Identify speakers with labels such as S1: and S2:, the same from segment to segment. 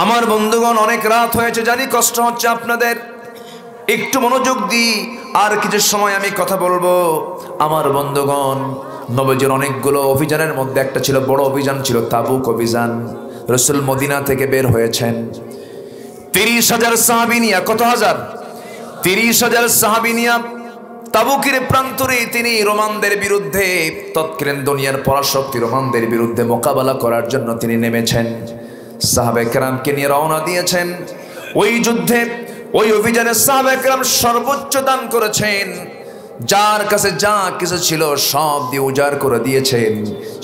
S1: আমার বন্ধুগণ, অনেক রাত হয়েছে, জানি কষ্ট হচ্ছে আপনাদের, একটু মনোযোগ দিই, আর কিছু সময় আমি কথা বলবো। আমার বন্ধুগণ, নবীজির অনেকগুলো অভিযানের মধ্যে একটা ছিল, বড় অভিযান ছিল তাবুক অভিযান। রাসূল মদিনা থেকে বের হয়েছেন 30,000 সাহাবী নিয়ে। কত হাজার? 30,000 সাহাবী নিয়ে তাবুকের প্রান্তরে তিনি রোমানদের বিরুদ্ধে, তৎকালীন দুনিয়ার পরাশক্তি রোমানদের বিরুদ্ধে মোকাবেলা করার জন্য তিনি নেমেছেন। সাহাবায়ে কেরামকে নিয়ে রওনা দিয়েছেন। ওই যুদ্ধে, ওই অভিযানে সাহাবায়ে কেরাম সর্বোচ্চ দান করেছেন, যার কাছে যা কিছু ছিল সব দিয়ে উজাড় করে দিয়েছেন।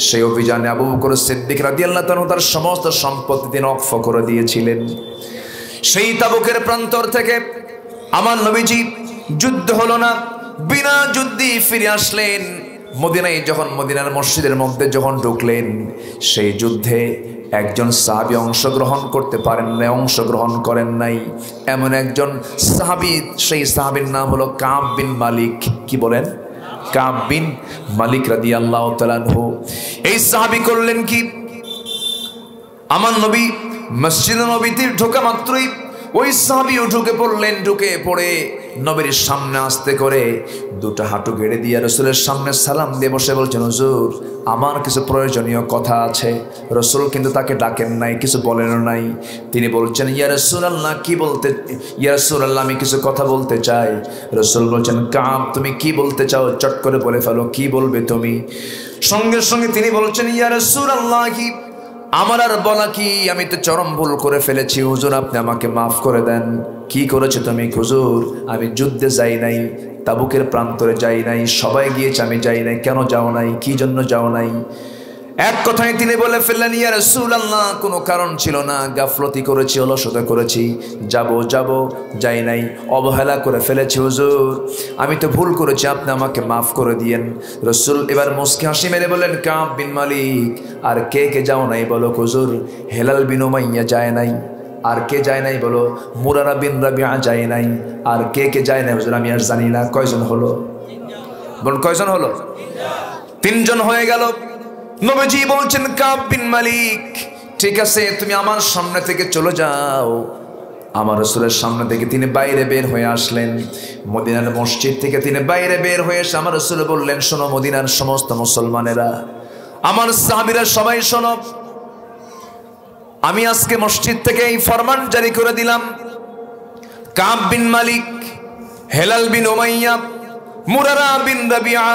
S1: সেই অভিযানে আবু বকর সিদ্দিক রাদিয়াল্লাহু তাআলা তার সমস্ত সম্পত্তি তিনি ওয়াকফ করে দিয়েছিলেন। সেই তাবুকের প্রান্তর থেকে আমার নবীজি, যুদ্ধ হলো না, বিনা যুদ্ধে ফিরে আসলেন মদিনায়। যখন মদিনার মসজিদের মধ্যে যখন ঢুকলেন, সেই যুদ্ধে একজন সাহাবী অংশগ্রহণ করতে পারেন না, অংশগ্রহণ করেন নাই এমন একজন সাহাবী। সেই সাহাবীর নাম হলো কাব বিন মালিক। কি বলেন? কাব বিন মালিক রাদিয়াল্লাহু তাআলা আনহু। এই সাহাবী করলেন কি, আমার নবী মসজিদে নবীতে ঢোকা মাত্রই ওই সাহাবীও ঢুকে পড়লেন। ঢুকে পড়ে নবীর সামনে আস্তে করে দুটো হাঁটু গেড়ে দিয়ে রাসূলের সামনে সালাম দিয়ে বসে বলছেন, হুজুর আমার কিছু প্রয়োজনীয় কথা আছে। রাসূল কিন্তু তাকে ডাকেন নাই, কিছু বলেনও নাই। তিনি বলছেন, ইয়া রাসূলুল্লাহ, কি বলতে? ইয়া রাসূলুল্লাহ, আমি কিছু কথা বলতে চাই। রাসূল বলছেন, কাব তুমি কি বলতে চাও? চট করে বলে ফেলো, কি বলবে তুমি? সঙ্গে সঙ্গে তিনি বলছেন, ইয়া রাসূলুল্লাহ, আমার আর বলা কি, আমি তো চরম ভুল করে ফেলেছি, হুজুর আপনি আমাকে মাফ করে দেন। কি করেছো তুমি? হুজুর আমি যুদ্ধে যাই নাই, তাবুকের প্রান্তরে যাই নাই, সবাই গিয়েছে আমি যাই নাই। কেন যাও নাই? কি জন্য যাও নাই? এক কথায় তিনি বলে ফেললেন, ইয়া রাসূলুল্লাহ, কোনো কারণ ছিল না, গাফলতি করেছি, অলসতা করেছি, যাব যাই নাই, অবহেলা করে ফেলেছি হুজুর, আমি তো ভুল করেছি, আপনি আমাকে মাফ করে দিয়েন। রাসূল এবার মুস্কি হাসি মেরে বললেন, কাব বিন মালিক, আর কে কে যাও নাই বলো? হুজুর হেলাল বিন উমাইয়া যায় নাই। আর কে যায় নাই বলো? মুরারা বিন রাবিআ যায় নাই। আর কে কে যায় নাই হুজুর? আমি আর জানি না। কয়জন হলো? বলুন কয়জন হলো? 3 জন হয়ে গেল। নবীজি বলছেন, কাব বিন মালিক, ঠিক আছে তুমি আমার সামনে থেকে চলে যাও। আমার রাসূলের সামনে থেকে তিনি বাইরে বের হয়ে আসলেন। মদিনার মসজিদ থেকে তিনি বাইরে বের হয়ে এসে আমার রাসূল বললেন, শোনো মদিনার সমস্ত মুসলমানেরা, আমার সাহাবীরা সবাই শোনো, আমি আজকে মসজিদ থেকে এই ফরমান জারি করে দিলাম, কাব বিন মালিক, হেলাল বিন উমাইয়া, মুরারা বিন রাবিআ,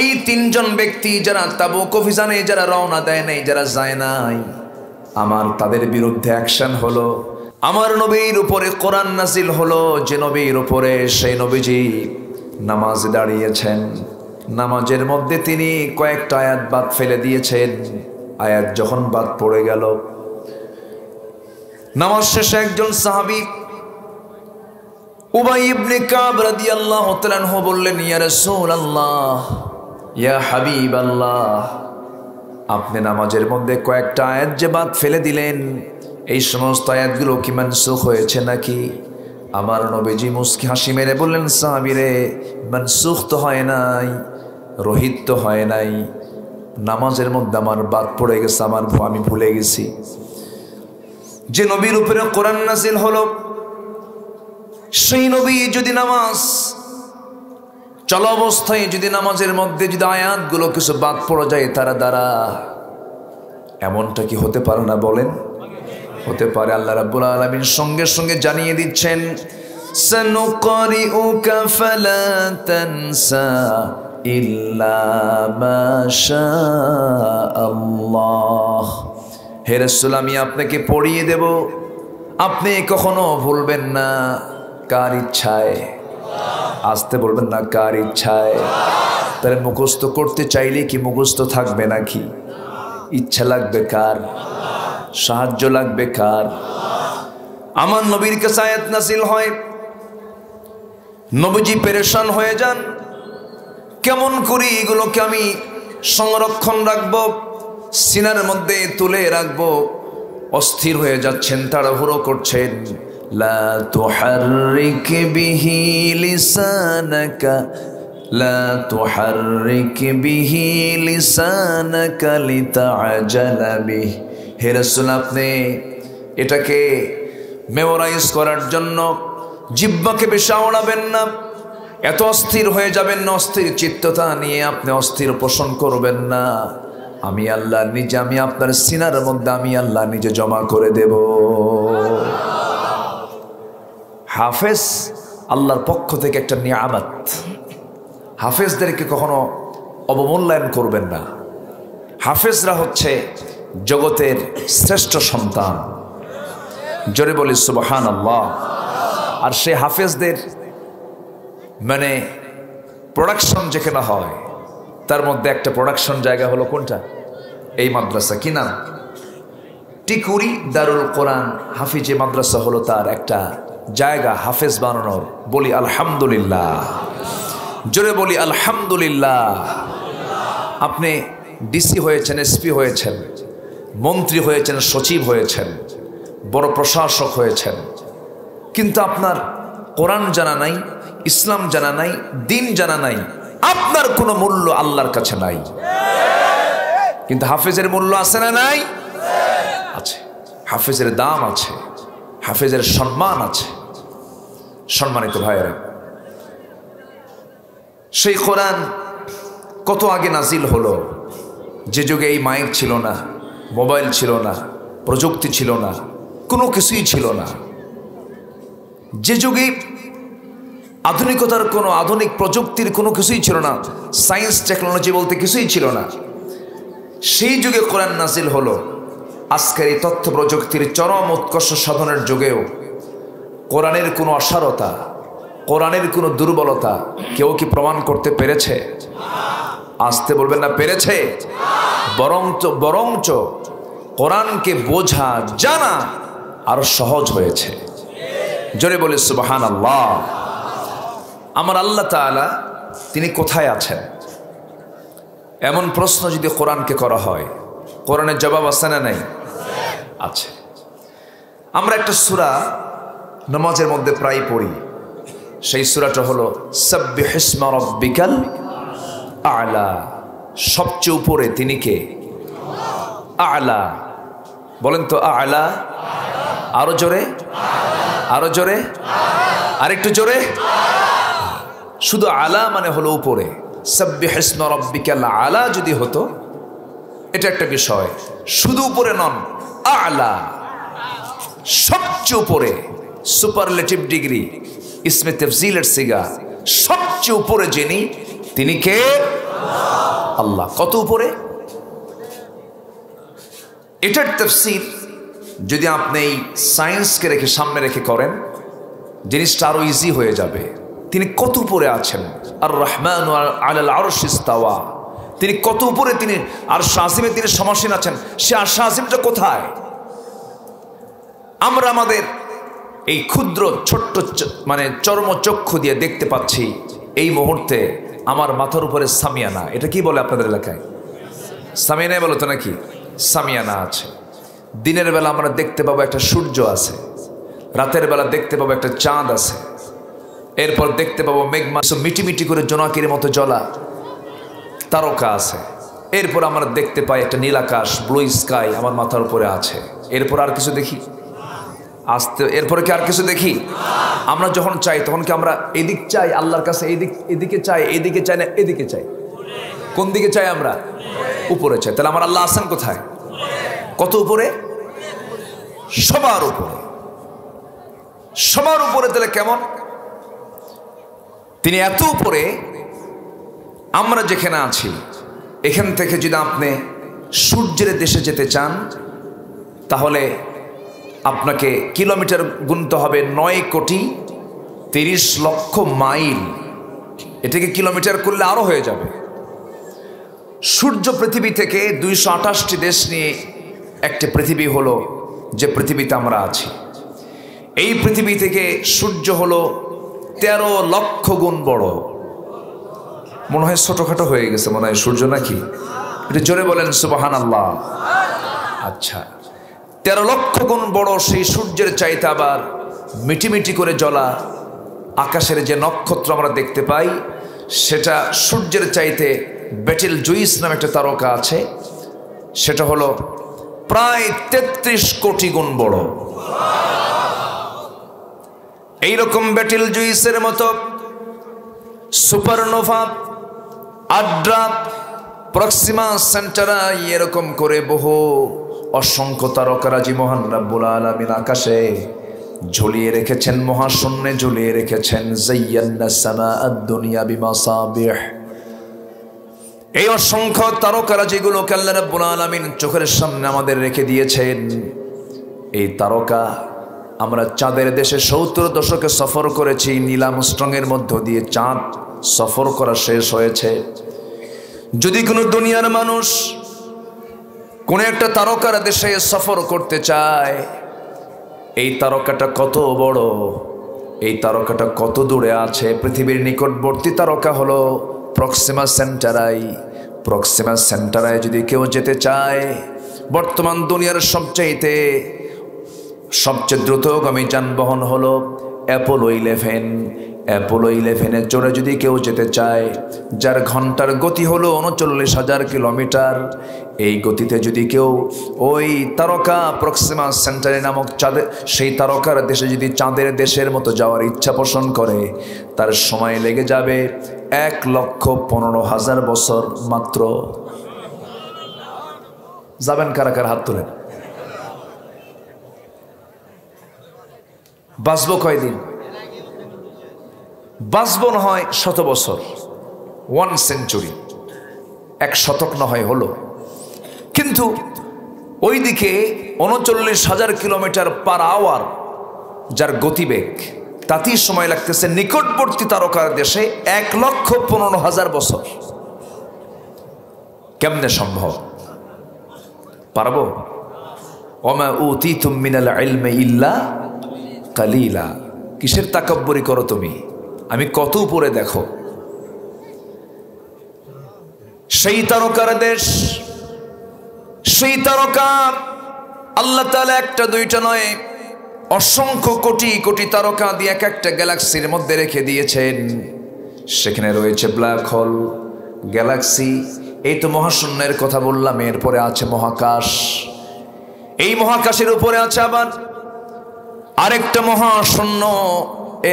S1: এই 3 জন ব্যক্তি যারা তাবুক অভিযানে যারা রওনা দেয় নাই, যারা যায় নাই, আমার তাদের বিরুদ্ধে অ্যাকশন হলো। আমার নবীর উপরে কোরআন নাজিল হলো, যে নবীর উপরে সেই নবীজি নামাজে দাঁড়িয়েছেন। নামাজের মধ্যে তিনি কয়েকটা আয়াত বাদ ফেলে দিয়েছেন। আয়াত যখন বাদ পড়ে গেল, নামাজ শেষে একজন সাহাবী উবাই ইবনে কাব রাদিয়াল্লাহু তাআলা আনহু বললেন, ইয়া রাসূলুল্লাহ, ইয়া হাবিবাল্লাহ, আপনি নামাজের মধ্যে কয়েকটা আয়াত যে বাদ ফেলে দিলেন, এই সমস্ত আয়াতগুলো কি মানসুখ হয়েছে নাকি? আমার নবীজি মুস্কি হাসি মেরে বললেন, সাহাবীরে, মানসুখ তো হয় নাই, রহিত তো হয় নাই, নামাজের মধ্যে আমার বাদ পড়ে গেছে, আমি ভুলে গেছি। যে নবীর উপরে কোরআন নাজিল হলো, সেই নবী যদি নামাজ চলা অবস্থায় যদি নামাজের মধ্যে যদি আয়াতগুলো কিছু বাদ পড়ে যায় তারা দ্বারা, এমনটা কি হতে পারে না? বলেন হতে পারে। আল্লাহ রাব্বুল আলামিন সঙ্গে সঙ্গে জানিয়ে দিচ্ছেন, সানুকরিউকা ফালা তানসা ইল্লা মা শাআল্লাহ। হে রাসূল, আমি আপনাকে পড়িয়ে দেব, আপনি কখনো ভুলবেন না। কার ইচ্ছায়? আসতে বলবেন না, কার ইচ্ছায়? তাহলে মুখস্থ করতে চাইলে কি মুখস্থ থাকবে নাকি? ইচ্ছা লাগবে কার? সাহায্য লাগবে কার? আমার নবীর কাছে আয়াত নাযিল হয়, নবীজি পেরেশান হয়ে যান, কেমন করি এগুলোকে আমি সংরক্ষণ রাখবো, সিনার মধ্যে তুলে রাখবো? অস্থির হয়ে যাচ্ছেন, তাড়াহুড়ো করছেন। লা তুহাররিক বিহি লিসানাকা, লা তুহাররিক বিহি লিসানাকা লিতাআজালা বিহি। হে রাসূল, আপনি এটাকে মেমোরাইজ করার জন্য জিহ্বাকে বেশি আওড়াবেন না, এত অস্থির হয়ে যাবেন না, অস্থির চিত্ততা নিয়ে আপনি অস্থির পোষণ করবেন না। আমি আল্লাহ নিজে, আমি আপনার সিনার মধ্যে আমি আল্লাহ নিজে জমা করে দেব। হাফেজ আল্লাহর পক্ষ থেকে একটা নিয়ামত। হাফেজদেরকে কখনো অবমূল্যায়ন করবেন না। হাফেজরা হচ্ছে জগতের শ্রেষ্ঠ সন্তান। জোরে বলি সুবহানাল্লাহ। আর সেই হাফেজদের মানে প্রোডাকশন যেখানে হয়, তার মধ্যে একটা প্রোডাকশন জায়গা হলো কোনটা? এই মাদ্রাসা। কি নাম? টিকুরি দারুল কোরআন হাফিজে মাদ্রাসা হলো তার একটা জায়গা হাফেজ বানানোর। বলি আলহামদুলিল্লাহ, জোরে বলি আলহামদুলিল্লাহ। আপনি ডিসি হয়েছেন, এসপি হয়েছেন, মন্ত্রী হয়েছেন, সচিব হয়েছেন, বড় প্রশাসক হয়েছেন, কিন্তু আপনার কোরআন জানা নাই, ইসলাম জানা নাই, দিন জানা নাই, আপনার কোনো মূল্য আল্লাহর কাছে নাই। কিন্তু হাফেজের মূল্য আছে না নাই? আছে। হাফেজের দাম আছে, হাফেজের সম্মান আছে। সম্মানিত ভাইয়েরা, সেই কোরআন কত আগে নাজিল হলো, যে যুগে এই মাইক ছিল না, মোবাইল ছিল না, প্রযুক্তি ছিল না, কোনো কিছুই ছিল না। যে যুগে আধুনিকতার কোনো আধুনিক প্রযুক্তির কোনো কিছুই ছিল না, সায়েন্স টেকনোলজি বলতে কিছুই ছিল না, সেই যুগে কোরআন নাজিল হলো। আজকের এই তথ্য প্রযুক্তির চরম উৎকর্ষ সাধনের যুগেও কোরআনের কোনো অসারতা, কোরআনের কোনো দুর্বলতা কেউ কি প্রমাণ করতে পেরেছে? আসতে বলবেন না পেরেছে? বরঞ্চ কোরআনকে বোঝা, জানা আরো সহজ হয়েছে। জোরে বলে সুবহানাল্লাহ। আমার আল্লাহ তাআলা তিনি কোথায় আছেন? এমন প্রশ্ন যদি কোরআনকে করা হয়, কোরআনের জবাব আছে না নাই? আছে। আমরা একটা সূরা নামাজের মধ্যে প্রায় পড়ি, সেই সূরাটা হলো সাব্বিহিসমা রাব্বিকাল আ'লা। সবচেয়ে উপরে তিনি কে? আ'লা। বলেন তো আ'লা। আরো জোরে, আরো জোরে, আরেকটু জোরে। শুধু আলা মানে হলো উপরে। সাব্বিহিসমা রাব্বিকাল আ'লা যদি হতো এটা একটা বিষয়, শুধু উপরে নন, আ'লা সবচেয়ে উপরে, সুপারলেটিভ ডিগ্রি, ইসমে তাফজিলের সিগা, সবচেয়ে উপরে যিনি, তিনি কে? আল্লাহ। কত উপরে? এটার তাফসীর যদি আপনি এই সায়েন্সকে রেখে সামনে রেখে করেন, জিনিসটা আরো ইজি হয়ে যাবে। তিনি কত উপরে আছেন? আর রহমানু আলাল আরশি ইস্তাওয়া। তিনি কত উপরে? তিনি আরশ আজিমে তিনি সমাসীন আছেন। সে আরশ আজিমটা কোথায়? আমরা আমাদের এই ক্ষুদ্র ছোট্ট মানে চর্মচক্ষু দিয়ে দেখতে পাচ্ছি এই মুহূর্তে আমার মাথার উপরে সামিয়ানা। এটা কি বলে আপনাদের এলাকায়? সামিয়ানা বলো তো নাকি? সামিয়ানা আছে। দিনের বেলা আমরা দেখতে পাবো একটা সূর্য আছে, রাতের বেলা দেখতে পাবো একটা চাঁদ আছে, এরপর দেখতে পাবো মেঘমাস মিটিমিটি করে জোনাকির মতো জ্বলা তারকা আছে, এরপর আমরা দেখতে পাই একটা নীল আকাশ, ব্লু স্কাই আমার মাথার উপরে আছে। এরপর আর কিছু দেখি? আসতে এরপরে কি আর কিছু দেখি? আমরা যখন চাই তখন কি আমরা এদিক চাই আল্লাহর কাছে, এদিকে চাই, এদিকে চাই না এদিকে চাই? কোন দিকে চাই আমরা? উপরে চাই। তাহলে আমার আল্লাহ আছেন কোথায়? কত উপরে? সবার উপরে। সবার উপরে। তাহলে কেমন? তিনি এত উপরে, আমরা যেখানে আছি এখান থেকে যদি আপনি সূর্যের দেশে যেতে চান তাহলে আপনাকে কিলোমিটার গুনতে হবে 9,30,00,000 মাইল। এটাকে কিলোমিটার করলে আরো হয়ে যাবে। সূর্য পৃথিবী থেকে 228টি দেশ নিয়ে একটা পৃথিবী হলো যে পৃথিবীতে আমরা আছি। এই পৃথিবী থেকে সূর্য হলো 13 লক্ষ গুণ বড়। মনে হয় ছোটখাটো হয়ে গেছে মনে হয় সূর্য, নাকি? এটা জোরে বলেন সুবহানাল্লাহ। আচ্ছা, 13 লক্ষ গুণ বড় সেই সূর্যের চাইতে আবার মিটিমিটি করে জ্বলা আকাশের যে নক্ষত্র আমরা দেখতে পাই, সেটা সূর্যের চাইতে বেটেল জুইস নামে একটা তারকা আছে, সেটা হলো প্রায় 33 কোটি গুণ বড়। এইরকম ব্যাটেল জুইসের মতো, সুপারনোভা, আড্রা, প্রক্সিমা সেন্টারাই, এরকম করে বহু অসংখ্য তারকারাজি মহান রাব্বুল আলামিন আকাশে ঝুলিয়ে রেখেছেন, মহাশূন্যে ঝুলিয়ে রেখেছেন। যায়্যানা সামাআদ দুনিয়া বিমাসাবিহ। এই অসংখ্য তারকারাজিগুলোকে আল্লাহ রাব্বুল আলামিন চোখের সামনে আমাদের রেখে দিয়েছেন। এই তারকা, আমরা চাঁদের দেশে 70 দশকে সফর করেছি। নীল আর্মস্ট্রংয়ের মধ্য দিয়ে চাঁদ সফর করা শেষ হয়েছে। যদি কোনো দুনিয়ার মানুষ কোন একটা তারকার দেশে সফর করতে চায়, এই তারকাটা কত বড়, এই তারকাটা কত দূরে আছে। পৃথিবীর নিকটবর্তী তারকা হলো প্রক্সিমা সেন্টারাই। প্রক্সিমা সেন্টারায় যদি কেউ যেতে চায়, বর্তমান দুনিয়ার সবচেয়ে দ্রুতগামী যানবাহন হলো অ্যাপোলো 11। অ্যাপোলো 11-এ চড়ে যদি কেউ যেতে চায়, যার ঘন্টার গতি হলো 39,000 কিলোমিটার, এই গতিতে যদি কেউ ওই তারকা প্রক্সিমা সেন্টারি নামক সেই তারকার দেশে যদি চাঁদের দেশের মতো যাওয়ার ইচ্ছা পোষণ করে, তার সময় লেগে যাবে 1,15,000 বছর মাত্র। যাবেন কারা কারা? হাত তোলেন। বাঁচবো কয়দিন? বাঁচবো না হয় 100 বছর, 1 সেঞ্চুরি, 1 শতক না হয় হলো। কিন্তু ওইদিকে 39,000 কিলোমিটার পার আওয়ার যার গতিবেগ, তাতেই সময় লাগতেছে নিকটবর্তী তারকার দেশে 1,15,000 বছর। কেমনে সম্ভব? পারবো? ওমা উতিতুম মিনাল ইলমি ইল্লা কালিলা। কিসের তাকাব্বুরি করো তুমি? আমি কত উপরে দেখো। সেই তারকার দেশ, সেই তারকা আল্লাহ তাআলা একটা দুইটা নয়, অসংখ্য কোটি কোটি তারকা দিয়ে এক একটা গ্যালাক্সির মধ্যে রেখে দিয়েছেন। সেখানে রয়েছে ব্ল্যাক হোল, গ্যালাক্সি। এই তো মহাশূন্যের কথা বললাম, এরপরে আছে মহাকাশ। এই মহাকাশের উপরে আছে আবার আরেকটা মহাশূন্য,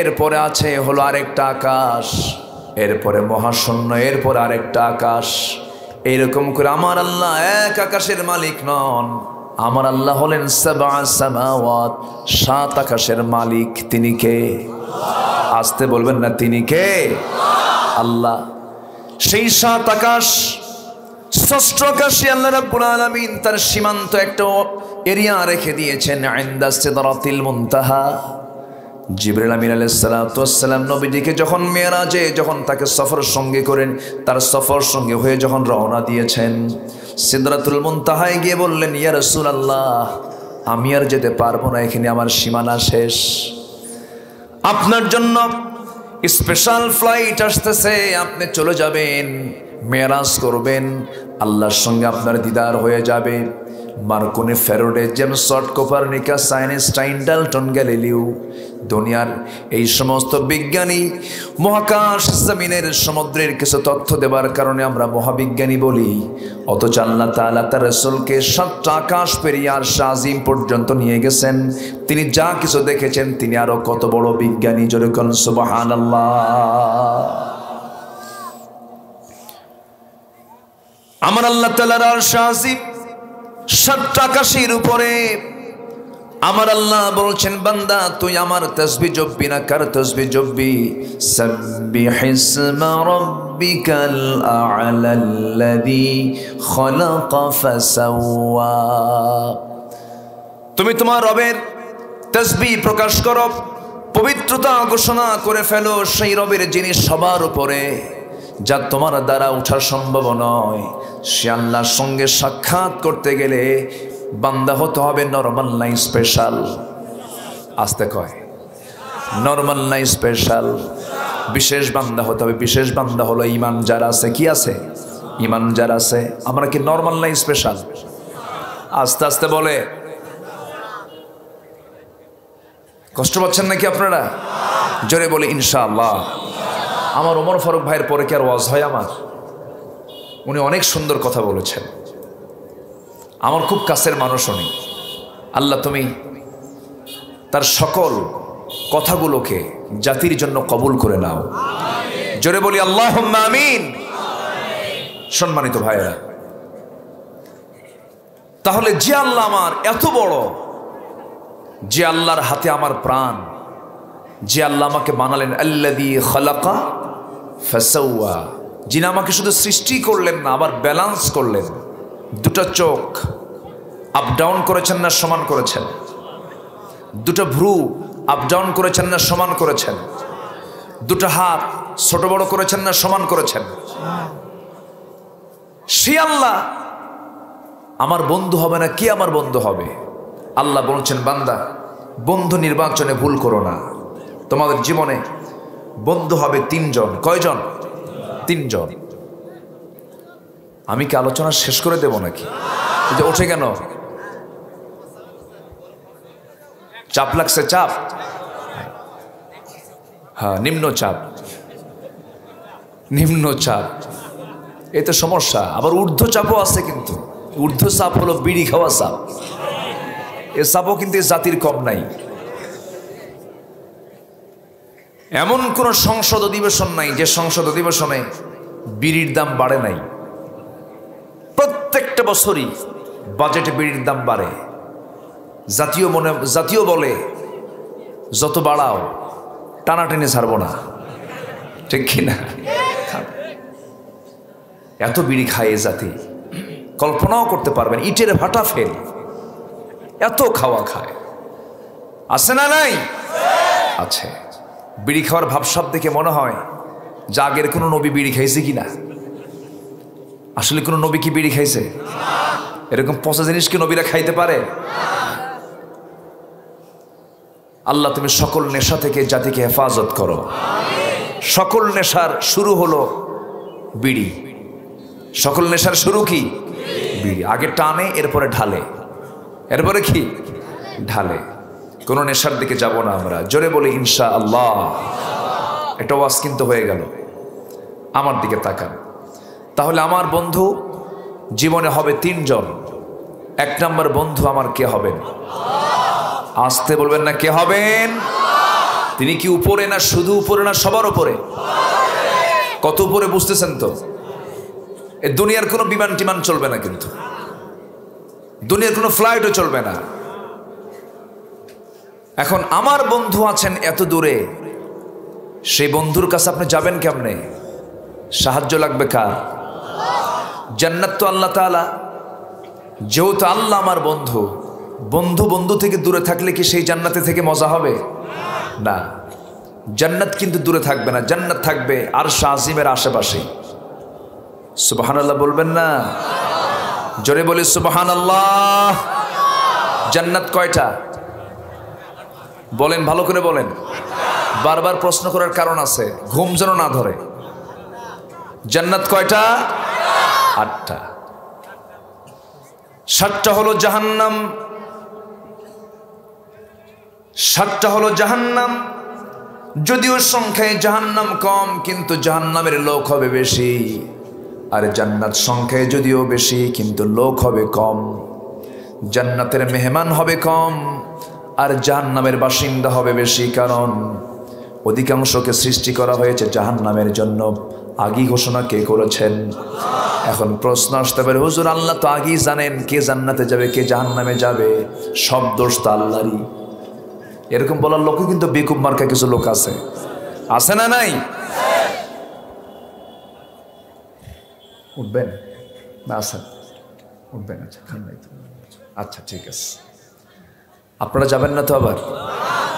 S1: এরপরে আছে হলো আরেকটা আকাশ, এরপরে মহাশূন্য, এরপরে আরেকটা আকাশ। এরকম করে আমার আল্লাহ এক আকাশের মালিক নন, আমার আল্লাহ হলেন 7 সামাওয়াত, 7 আকাশের মালিক। তিনি কে? আসতে বলবেন না, তিনি কে? আল্লাহ। সেই 7 আকাশ, 6ষ্ঠ আকাশে আল্লাহ রাব্বুল আলামিন তার সীমান্ত একটা এরিয়া রেখে দিয়েছেন, ইনদা সিদরাতিল মুনতাহা। জিবরিল আমিন আলাইহিস সালাতু ওয়াস সালাম নবীজিকে যখন মেরাজে, যখন তাকে সফর সঙ্গী করেন, তার সফর সঙ্গী হয়ে যখন রওনা দিয়েছেন, সিদরাতুল মুনতাহায় গিয়ে বললেন, ইয়া রাসূলুল্লাহ, আমি আর যেতে পারবো না, এখানে আমার সীমানা শেষ। আপনার জন্য স্পেশাল ফ্লাইট আসতেছে, আপনি চলে যাবেন, মেরাজ করবেন, আল্লাহর সঙ্গে আপনার দিদার হয়ে যাবে। Marconi, Faraday, James Watt, Copernicus, Einstein, Dalton, Galileo, দুনিয়ার এই সমস্ত বিজ্ঞানী মহাকাশ জমিনের সমুদ্রের কিছু তথ্য দেবার কারণে আমরা মহাবিজ্ঞানী বলি। অথচ আল্লাহ তাআলা তার রাসূলকে 7টা আকাশ পেরিয়ে আরশ আজিম পর্যন্ত নিয়ে গেছেন। তিনি যা কিছু দেখেছেন, তিনি আরো কত বড় বিজ্ঞানী, জোরে বলুন সুবহানাল্লাহ। আমার আল্লাহ তাআলার আরশ আজিম 7টা আকাশের উপরে। আমার আল্লাহ বলছেন, বান্দা তুই আমার তাসবিহ জপবি না কার তাসবিহ জপবি? সাব্বিহিসমা রাব্বিকাল আ'লাল্লাযী খালাকা ফাসাওয়া। তুমি তোমার রবের তাসবিহ প্রকাশ করো, পবিত্রতা ঘোষণা করে ফেলো সেই রবের যিনি সবার উপরে, যা তোমার দ্বারা ওঠা সম্ভব নয়। সে আল্লাহর সঙ্গে সাক্ষাৎ করতে গেলে বান্দা হতে হবে নরমাল নাই স্পেশাল। আসতে কয়, নরমাল নাই স্পেশাল, বিশেষ বান্দা হতে হবে। বিশেষ বান্দা হলো ইমান যারা আছে। কি আছে? ইমান যারা আছে। আমরা কি নরমাল নাই স্পেশাল? আস্তে আস্তে বলে। কষ্ট পাচ্ছেন নাকি আপনারা? জোরে বলে ইনশাআল্লাহ। আমার ওমর ফারুক ভাইয়ের পরে কি আর ওয়াজ হয় আমার? উনি অনেক সুন্দর কথা বলেছেন। আমার খুব কাছের মানুষ উনি। আল্লাহ তুমি তার সকল কথাগুলোকে জাতির জন্য কবুল করে নাও। জোরে বলি আল্লাহুম্মা আমিন। সম্মানিত ভাইয়েরা, তাহলে যে আল্লাহ আমার এত বড়, যে আল্লাহর হাতে আমার প্রাণ, যে আল্লাহ আমাকে বানালেন আল্লাযী খালাকা ফাসাওয়া, যিনি আমাকে শুধু সৃষ্টি করলেন না, আবার ব্যালেন্স করলেন। দুটো চোখ আপ ডাউন করেছেন না সমান করেছেন? দুটো ভ্রু আপ ডাউন করেছেন না সমান করেছেন? দুটো হাত ছোট বড় করেছেন না সমান করেছেন? সে আল্লাহ আমার বন্ধু হবে না, কে আমার বন্ধু হবে? আল্লাহ বলছেন, বান্দা বন্ধু নির্বাচনে ভুল করো না। তোমাদের জীবনে বন্ধু হবে তিনজন। কয়জন? তিনজন। আমি কি আলোচনা শেষ করে দেব নাকি? যে ওঠে কেন? চাপ লাগছে? চাপ, হ্যাঁ, নিম্ন চাপ। নিম্ন চাপ এই তো সমস্যা। আবার ঊর্ধ্ব চাপও আছে, কিন্তু ঊর্ধ্ব চাপ হলো বিড়ি খাওয়া চাপ। এ চাপও কিন্তু এ জাতির কম নাই। এমন কোন সংসদ অধিবেশন নাই যে সংসদ অধিবেশনে বিড়ির দাম বাড়ে নাই। প্রত্যেকটা বছরই বাজেটে বিড়ির দাম বাড়ে। জাতীয় বলে যত বাড়াও টানাটেনে ছাড়বো না, ঠিক কিনা? এত বিড়ি খায় এ জাতি, কল্পনাও করতে পারবেন। ইটের ভাটা ফেল, এত খাওয়া খায়। আছে না নাই? আছে। বিড়ি খাওয়ার ভাবসাব দেখে মনে হয় যে আগের কোনো নবী বিড়ি খাইছে কিনা। আসলে কোনো নবী কি বিড়ি খাইছে? এরকম পচা জিনিস কি নবীরা খাইতে পারে? আল্লাহ তুমি সকল নেশা থেকে জাতিকে হেফাজত করো। সকল নেশার শুরু হলো বিড়ি। সকল নেশার শুরু কি? বিড়ি। আগে টানে, এরপরে ঢালে, এরপরে কি? ঢালে। কোনো নেশার দিকে যাব না আমরা। জোরে বলি ইনশাআল্লাহ। এটা ওয়াজ কিন্তু হয়ে গেল। আমার দিকে তাকান। তাহলে আমার বন্ধু জীবনে হবে তিনজন। এক নম্বর বন্ধু আমার কে হবেন? আসতে বলবেন না, কে হবেন? তিনি কি উপরে না? শুধু উপরে না সবার উপরে? কত উপরে বুঝতেছেন তো? এ দুনিয়ার কোনো বিমান টিমান চলবে না, কিন্তু দুনিয়ার কোনো ফ্লাইটও চলবে না। এখন আমার বন্ধু আছেন এত দূরে, সেই বন্ধুর কাছে আপনি যাবেন কেমনে? সাহায্য লাগবে কার? জান্নাত তো আল্লাহ তাআলা। যেহেতু আল্লাহ আমার বন্ধু, বন্ধু থেকে দূরে থাকলে কি সেই জান্নাতে থেকে মজা হবে? না। জান্নাত কিন্তু দূরে থাকবে না, জান্নাত থাকবে আরশ আজিমের আশেপাশে। সুবহানাল্লাহ বলবেন না? জোরে বলি সুবহানাল্লাহ। জান্নাত কয়টা বলেন? ভালো করে বলেন। বারবার প্রশ্ন করার কারণ আছে, ঘুম যেন না ধরে। জান্নাত কয়টা? 8টা। 7টা হলো জাহান্নাম। 7টা হলো জাহান্নাম। যদিও সংখ্যায় জাহান্নাম কম, কিন্তু জাহান্নামের লোক হবে বেশি। আর জান্নাত সংখ্যায় যদিও বেশি, কিন্তু লোক হবে কম। জান্নাতের মেহমান হবে কম, আর জাহান্নামের বাসিন্দা হবে বেশি। কারণ অধিকাংশকে সৃষ্টি করা হয়েছে জাহান্নামের জন্য। আগেই ঘোষণা কে করেছেন? এখন প্রশ্ন আসতে পারে, হুজুর আল্লাহ তো আগেই জানেন কে জান্নাতে যাবে কে জাহান্নামে যাবে, সব দোষ তো আল্লাহরই। এরকম বলার লোকও কিন্তু বেকুব মার্কা কিছু লোক আছে। আছে না নাই? উঠবেন না? আছেন? উঠবেন? আচ্ছা, খান নাই তো। আচ্ছা ঠিক আছে। আপনারা যাবেন না তো? আবার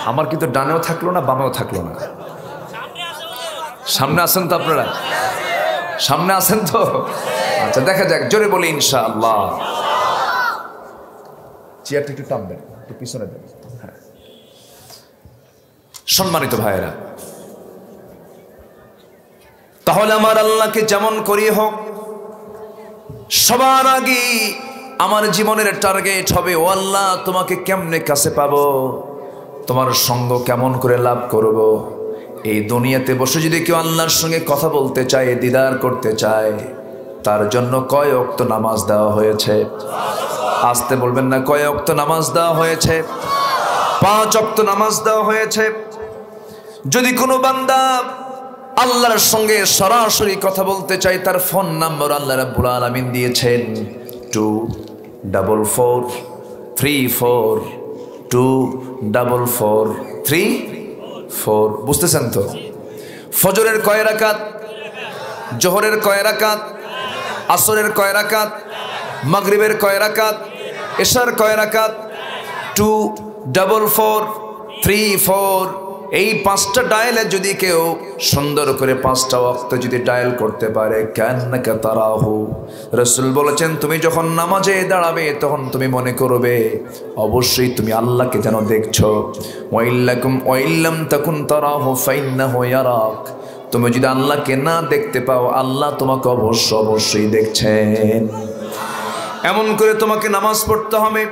S1: আমার কিন্তু ডানেও থাকলো না, বামেও থাকলো না। সামনে আসেন তো? আপনারা সামনে আসেন তো? আচ্ছা, দেখা যাক। জোরে বলি ইনশাআল্লাহ। চেয়ারটা একটু টানবেন, একটু পিছনে দেন। হ্যাঁ। সম্মানিত ভাইয়েরা, তাহলে আমার আল্লাহকে যেমন করি হোক, সবার আগে আমার জীবনের টার্গেট হবে, ও আল্লাহ তোমাকে কেমনে কাছে পাবো, তোমার সঙ্গ কেমন করে লাভ করব। এই দুনিয়াতে বসে যদি কেউ আল্লাহর সঙ্গে কথা বলতে চায়, দিদার করতে চায়, তার জন্য কয় ওয়াক্ত নামাজ দেওয়া হয়েছে? আসতে বলবেন না। কয় ওয়াক্ত নামাজ দেওয়া হয়েছে? 5 ওয়াক্ত নামাজ দেওয়া হয়েছে। যদি কোনো বান্দা আল্লাহর সঙ্গে সরাসরি কথা বলতে চাই, তার ফোন নাম্বার আল্লাহ রাব্বুল আলামিন দিয়েছেন 244342434। বুঝতেছেন তো? ফজরের কয় রাকাত, জোহরের কয় রাকাত, আসরের কয় রাকাত, মাগরিবের কয় রাকাত, এশার কয় রাকাত? 24434। এই 5টা ডায়ালে যদি কেউ সুন্দর করে 5টা ওয়াক্ত যদি ডায়াল করতে পারে, কান্নাকা তারাহু, রাসূল বলেছেন তুমি যখন নামাজে দাঁড়াবে তখন তুমি মনে করবে অবশ্যই তুমি আল্লাহকে যেন দেখছো। ওয়াইল্লাম তাকুন তারাহু ফাইন্নাহু ইয়ারাক, তুমি যদি আল্লাহকে না দেখতে পাও আল্লাহ তোমাকে অবশ্যই দেখছেন। এমন করে তোমাকে নামাজ পড়তে হবে।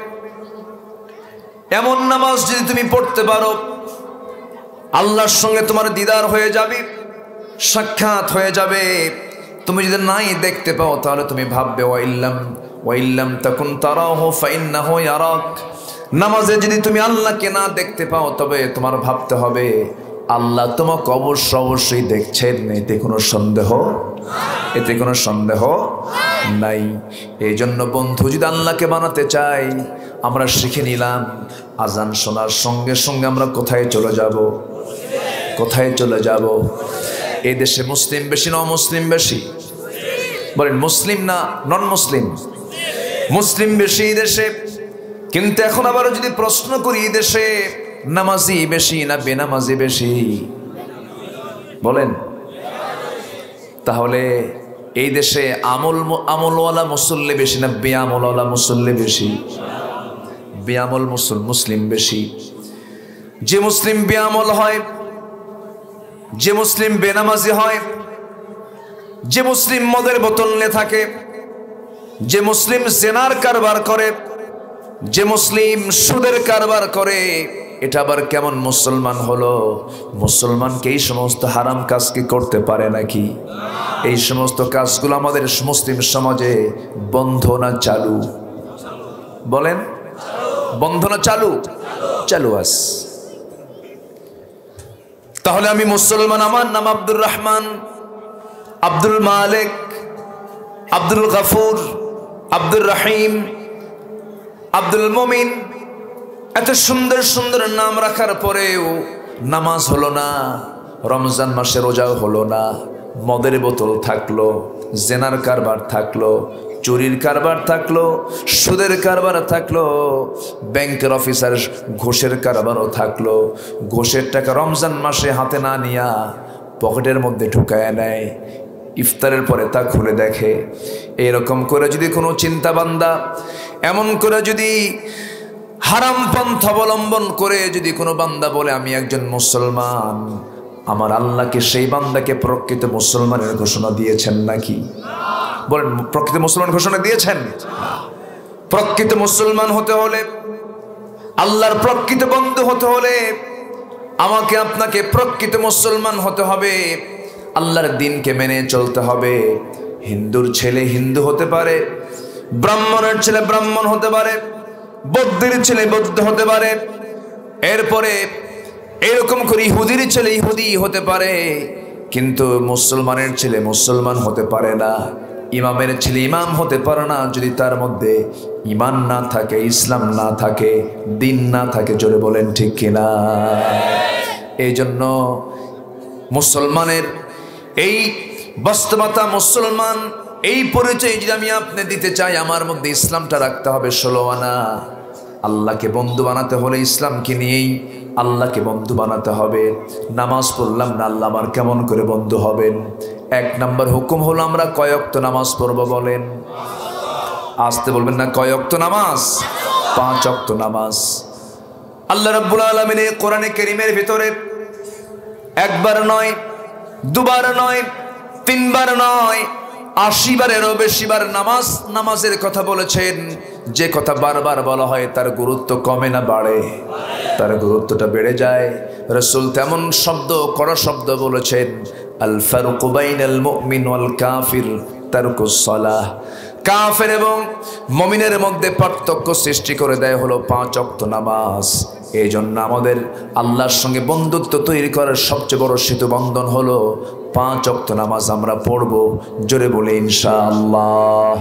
S1: এমন নামাজ যদি তুমি পড়তে পারো, আল্লাহর সঙ্গে তোমার দিদার হয়ে যাবে, সাক্ষাৎ হয়ে যাবে। তুমি যদি নাই দেখতে পাও তাহলে তুমি ভাববে ওয়াইল্লাম তাকুন তারাহু ফাইন্নাহু ইয়ারাক। নামাজে যদি তুমি আল্লাহকে না দেখতে পাও তবে তোমার ভাবতে হবে আল্লাহ তোমাকে অবশ্যই দেখছেন। এতে কোনো সন্দেহ নাই। এই জন্য বন্ধু, যদি আল্লাহকে বানাতে চাই, আমরা শিখে নিলাম আজান শোনার সঙ্গে সঙ্গে আমরা কোথায় চলে যাব? এই দেশে মুসলিম বেশি না অমুসলিম বেশি? বলেন, মুসলিম না নন মুসলিম? মুসলিম বেশি এই দেশে। কিন্তু এখন আবার যদি প্রশ্ন করি, এই দেশে নামাজি বেশি না বেনামাজি বেশি? বলেন। তাহলে এই দেশে আমলওয়ালা মুসল্লি বেশি না বেআমলওয়ালা মুসল্লি বেশি? বেআমল মুসলিম বেশি। যে মুসলিম বেআমল হয়, যে মুসলিম বেনামাজি হয়, যে মুসলিম মদের বোতল নিয়ে থাকে, যে মুসলিম জেনার কারবার করে, যে মুসলিম সুদের কারবার করে, এটা আবার কেমন মুসলমান হলো? মুসলমানকে এই সমস্ত হারাম কাজ কি করতে পারে নাকি? এই সমস্ত কাজগুলো আমাদের মুসলিম সমাজে বন্ধ না চালু? বলেন, বন্ধ না চালু? চালু আস। তাহলে আমি মুসলমান, আমার নাম আব্দুর রহমান, আব্দুল মালিক, আব্দুল গফুর, আব্দুর রহিম, আব্দুল মুমিন, এত সুন্দর সুন্দর নাম রাখার পরেও নামাজ হলো না, রমজান মাসে রোজাও হলো না, মদের বোতল থাকলো, জেনার কারবার থাকলো, চুরির কারবার থাকলো, সুদের কারবার থাকলো, ব্যাংকের অফিসার ঘুষের কারবারও থাকলো। ঘুষের টাকা রমজান মাসে হাতে না নিয়া পকেটের মধ্যে ঢুকায় নেয়, ইফতারের পরে তা খুলে দেখে। এরকম করে যদি কোনো চিন্তাবান্দা এমন করে যদি হারাম পন্থা অবলম্বন করে যদি কোনো বান্দা বলে আমি একজন মুসলমান, আমার আল্লাহকে সেই বান্দাকে প্রকৃত মুসলমানের ঘোষণা দিয়েছেন নাকি? বলেন, প্রকৃত মুসলমান ঘোষণা দিয়েছেন? প্রকৃত মুসলমান হতে হলে, আল্লাহর প্রকৃত বন্ধু হতে হলে আমাকে আপনাকে প্রকৃত মুসলমান হতে হবে, আল্লাহর দ্বীনকে মেনে চলতে হবে। হিন্দুর ছেলে হিন্দু হতে পারে, ব্রাহ্মণের ছেলে ব্রাহ্মণ হতে পারে, বৌদ্ধের ছেলে বৌদ্ধ হতে পারে, এরপরে এরকম করে ইহুদির ছেলে ইহুদি হতে পারে, কিন্তু মুসলমানের ছেলে মুসলমান হতে পারে না, ইমামের ছেলে ইমাম হতে পারে না যদি তার মধ্যে ইমান না থাকে, ইসলাম না থাকে, দিন না থাকে। জোরে বলেন ঠিক কিনা? এই জন্য মুসলমানের এই বাস্তবতা, মুসলমান এই পরিচয় যদি আমি আপনি দিতে চাই, আমার মধ্যে ইসলামটা রাখতে হবে 16 আনা। আল্লাহকে বন্ধু বানাতে হলে ইসলামকে নিয়েই আল্লাহকে বন্ধু বানাতে হবে। নামাজ পড়লাম না, আল্লাহ আমার কেমন করে বন্ধু হবেন? 1 নম্বর হুকুম হলো আমরা কয় ওয়াক্ত নামাজ পড়ব? বলেন, আসতে বলবেন না। কয় ওয়াক্ত নামাজ? 5 ওয়াক্ত নামাজ। আল্লাহ রাব্বুল আলামিন কোরআনে কারীমের ভিতরে একবার নয়, দুবার নয়, 3 বার নয়, 80 বারেরও বেশি বার নামাজের কথা বলেছেন। যে কথা বারবার বলা হয় তার গুরুত্ব কমে না বাড়ে? তার গুরুত্বটা বেড়ে যায়। রাসূল তেমন শব্দ, কড়া শব্দ বলেছেন, আল ফারকু বাইনাল মুমিন ওয়াল কাফির তারকুস সালাহ। কাফের এবং মুমিনের মধ্যে পার্থক্য সৃষ্টি করে দেয় হলো 5 ওয়াক্ত নামাজ। এই জন্য আমাদের আল্লাহর সঙ্গে বন্ধুত্ব তৈরি করার সবচেয়ে বড় সেতু বন্ধন হলো 5 ওয়াক্ত নামাজ আমরা পড়ব। জোরে বলে ইনশাআল্লাহ।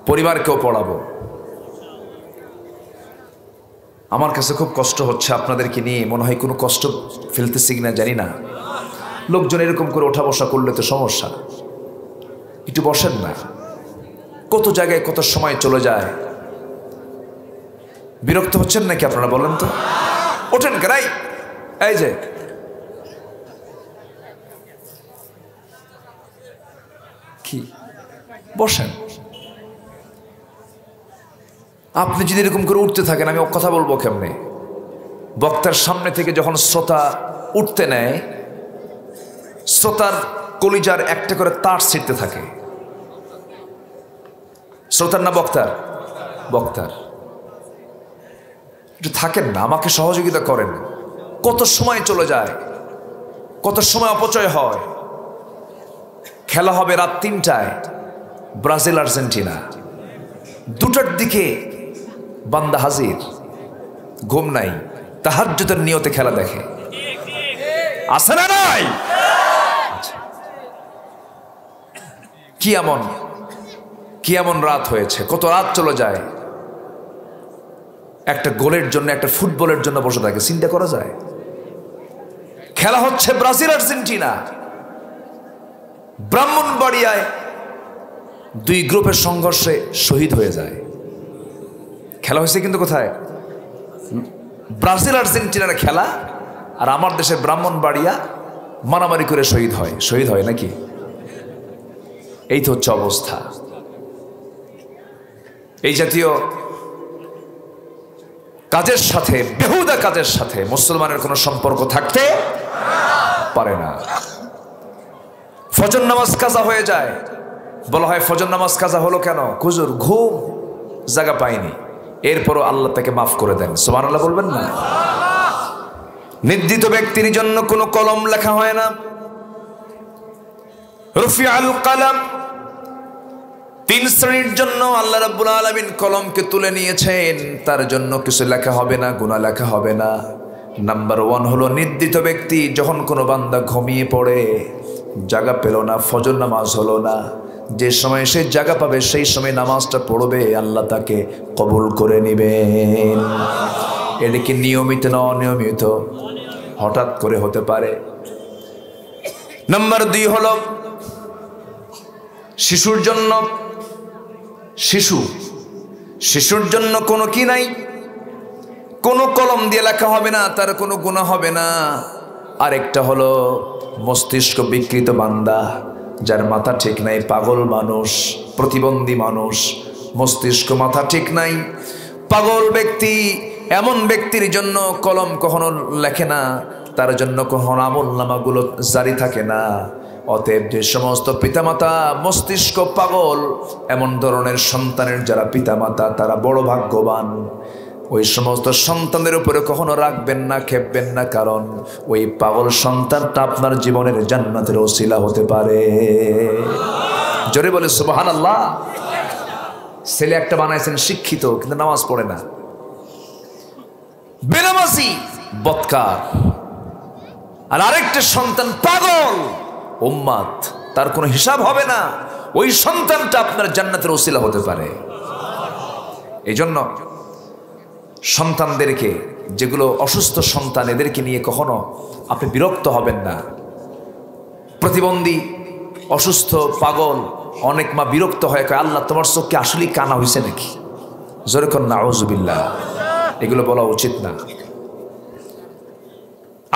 S1: পরিবারকেও পড়াবো। আমার কাছে খুব কষ্ট হচ্ছে আপনাদেরকে নিয়ে, মনে হয় কোনো কষ্ট ফেলতেছি কিনা জানি না। লোকজন এরকম করে ওঠা বসা করলে তো সমস্যা, একটু বসেন না। কত জায়গায় কত সময় চলে যায়, বিরক্ত হচ্ছেন নাকি আপনারা বলেন তো? ওঠেন কেরাই, এই যে কি বসেন। আপনি যদি এরকম করে উঠতে থাকেন, আমি কথা বলবো কেমনে? বক্তার সামনে থেকে যখন শ্রোতা উঠতে নেয়, শ্রোতার কলিজার একটা করে তার ছিঁড়তে থাকে। শ্রোতার না বক্তার? বক্তার। একটু থাকেন না, আমাকে সহযোগিতা করেন। কত সময় চলে যায়, কত সময় অপচয় হয়। খেলা হবে রাত 3টায়, ব্রাজিল আর্জেন্টিনা। 2টার দিকে বান্দা হাজির, ঘুম নাই, তাহাজ্জুদের নিয়তে খেলা দেখে। আছে না নাই? কি এমন রাত হয়েছে, কত রাত চলে যায় একটা গোলের জন্য, একটা ফুটবলের জন্য বসে থাকে। চিন্তা করা যায়? খেলা হচ্ছে ব্রাজিল আর্জেন্টিনা, ব্রাহ্মণবাড়িয়ায় 2 গ্রুপের সংঘর্ষে শহীদ হয়ে যায়। খেলা হয়েছে কিন্তু কোথায়? ব্রাজিল আর্জেন্টিনার খেলা, আর আমার দেশের ব্রাহ্মণবাড়িয়া মারামারি করে শহীদ হয় নাকি? এই তো হচ্ছে অবস্থা। এই জাতীয় কাজের সাথে, বেহুদা কাজের সাথে মুসলমানের কোনো সম্পর্ক থাকতে পারে না। ফজর নামাজ কাজা হয়ে যায়, বলা হয় ফজর নামাজ কাজা হলো কেন? হুজুর ঘুম জায়গা পায়নি। এরপরও আল্লাহ তাকে মাফ করে দেন। সুবহানাল্লাহ বলবেন না? নির্দিত ব্যক্তির জন্য কোনো কলম লেখা হয় না। রুফিআল কালাম, 3 শ্রেণীর জন্য আল্লাহ রাব্বুল আলামিন কলমকে তুলে নিয়েছেন। তার জন্য কিছু লেখা হবে না, গুনাহ লেখা হবে না। নাম্বার 1 হলো নির্দিত ব্যক্তি, যখন কোনো বান্দা ঘুমিয়ে পড়ে, জায়গা পেল না, ফজর নামাজ হলো না, যে সময় সে জায়গা পাবে সেই সময় নামাজটা পড়বে, আল্লাহ তাকে কবুল করে নেবেন। এটা কি নিয়মিত না অনিয়মিত? হঠাৎ করে হতে পারে। নাম্বার 2 হলো শিশুর জন্য, শিশুর জন্য কোনো কি নাই, কোনো কলম দিয়ে লেখা হবে না, তার কোনো গুনাহ হবে না। আরেকটা হলো মস্তিষ্ক বিকৃত বান্দা, যার মাথা ঠিক নাই, পাগল মানুষ, প্রতিবন্ধী মানুষ, মস্তিষ্ক মাথা ঠিক নাই, পাগল ব্যক্তি, এমন ব্যক্তির জন্য কলম কখনো লেখে না, তার জন্য কখনো আমলনামাগুলো জারি থাকে না। অতএব যে সমস্ত পিতামাতা মস্তিষ্ক পাগল, এমন ধরনের সন্তানের যারা পিতামাতা, তারা বড় ভাগ্যবান। ওই সমস্ত সন্তানদের উপরে কখনো রাখবেন না, খেপবেন না, কারণ ওই পাগল সন্তানটা আপনার জীবনের জান্নাতের ওসিলা হতে পারে। জোরে বলে সুবহানাল্লাহ। ছেলে একটা বানাইছেন শিক্ষিত, কিন্তু নামাজ পড়ে না, বেনামাজি, বদকার। আর আরেকটা সন্তান পাগল, উম্মাদ, তার কোনো হিসাব হবে না। ওই সন্তানটা আপনার জান্নাতের ওসিলা হতে পারে। এই জন্য সন্তানদেরকে, যেগুলো অসুস্থ সন্তান, এদেরকে নিয়ে কখনো আপনি বিরক্ত হবেন না। প্রতিবন্ধী, অসুস্থ, পাগল, অনেক মা বিরক্ত হয়, কয় আল্লাহ তোমার চোখ কি আসলেই কানা হয়েছে নাকি? জোরে কর নাউজুবিল্লাহ। এগুলো বলা উচিত না।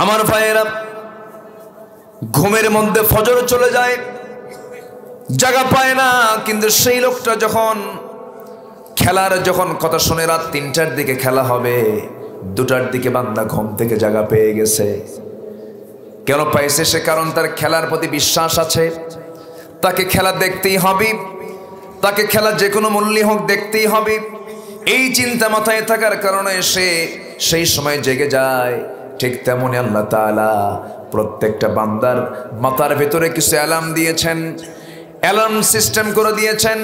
S1: আমার ভাইয়েরা, ঘুমের মধ্যে ফজর চলে যায়, জায়গা পায় না, কিন্তু সেই লোকটা যখন খেলার কথা শুনে, রাত 3টার দিকে খেলা হবে, 2টার দিকে বান্দা ঘুম থেকে জায়গা পেয়ে গেছে। কেন পাইছে সে? কারণ তার খেলার প্রতি বিশ্বাস আছে, তাকে খেলা দেখতেই হবে, তাকে খেলা যে কোনো মূল্যে হোক দেখতেই হবে। এই চিন্তা মাথায় থাকার কারণে সে সেই সময় জেগে যায়। ঠিক তেমনি আল্লাহ তাআলা প্রত্যেকটা বান্দার মাথার ভেতরে কিছু অ্যালার্ম দিয়েছেন। অ্যালার্ম সিস্টেম করে দিয়েছেন।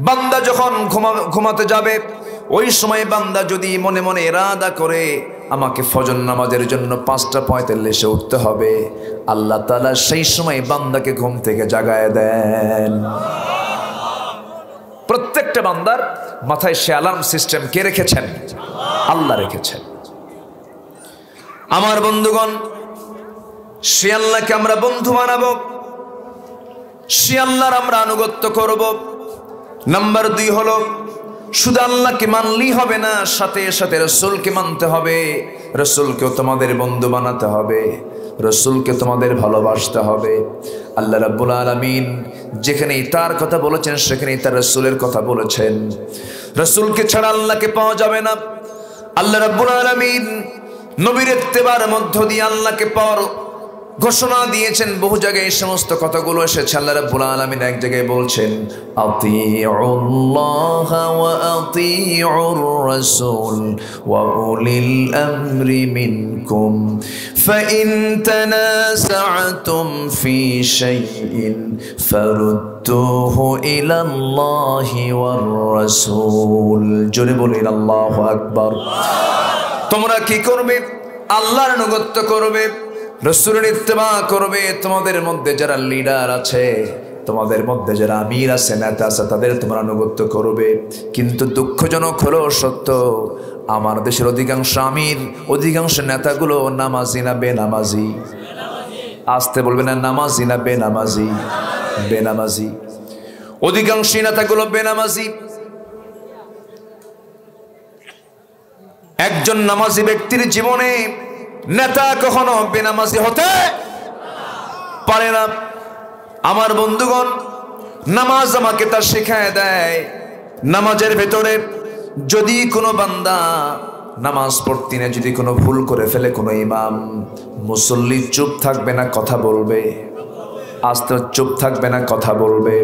S1: বান্দা যখন ঘুমাতে যাবে ওই সময় বান্দা যদি মনে মনে ইরাদা করে আমাকে ফজর নামাজের জন্য 5:45-এ উঠতে হবে, আল্লাহ তাআলা সেই সময় বান্দাকে ঘুম থেকে জাগায় দেন। প্রত্যেকটা বান্দার মাথায় সে অ্যালার্ম সিস্টেম কে রেখেছেন? আল্লাহ রেখেছেন। আমার বন্ধুগণ, সে আল্লাহকে আমরা বন্ধু বানাবো, সে আল্লাহর আমরা আনুগত্য করব। নাম্বার 2 হলো শুধু আল্লাহকে মানলেই হবে না, সাথে সাথে রাসূলকে মানতে হবে, রাসূলকেও তোমাদের বন্ধু বানাতে হবে, রাসূলকে তোমাদের ভালোবাসতে হবে। আল্লাহ রাব্বুল আলামিন যেখানেই তার কথা বলেছেন সেখানেই তার রাসূলের কথা বলেছেন। রাসূলকে ছাড়া আল্লাহকে পাওয়া যাবে না। আল্লাহ রাব্বুল আলামিন নবীর ইত্তেবার মধ্য দিয়ে আল্লাহকে পাওয়ার ঘোষণা দিয়েছেন। বহু জায়গায় এই সমস্ত কথাগুলো এসেছে। আল্লাহ রাব্বুল আলামিন এক জায়গায় বলছেন, আতিউল্লাহ ওয়া আতিউর রাসূল ওয়া উলিল আমরি মিনকুম ফাইন তানাসা'তুম ফি শাইইন ফারুদ্দুহু ইলাল্লাহি ওয়ার রাসূল। জোরে বলেন আল্লাহু আকবার। তোমরা কি করবে? আল্লাহর আনুগত্য করবে, রাসূলের ইত্তেবা করবে। তোমাদের মধ্যে যারা লিডার আছে, তোমাদের মধ্যে যারা আমির আছে, নেতা আছে, তাদের তোমরা আনুগত্য করবে। কিন্তু দুঃখজনক হলো সত্য, আমার দেশের অধিকাংশ আমির, অধিকাংশ নেতাগুলো নামাজি না বেনামাজি? আসতে বলবে না, নামাজি না বেনামাজি? বেনামাজি। অধিকাংশ নেতাগুলো বেনামাজি। একজন নামাজি ব্যক্তির জীবনে নেতা কখনো বেনামাজি হতে পারে না। আমার বন্ধুগণ, নামাজ আমাকে তা শেখায় দেয়। নামাজের ভেতরে যদি কোনো বান্দা নামাজ পড়তে না, যদি কোনো ভুল করে ফেলে কোনো ইমাম, মুসল্লি চুপ থাকবে না, কথা বলবে। আস্তে চুপ থাকবে না, কথা বলবে,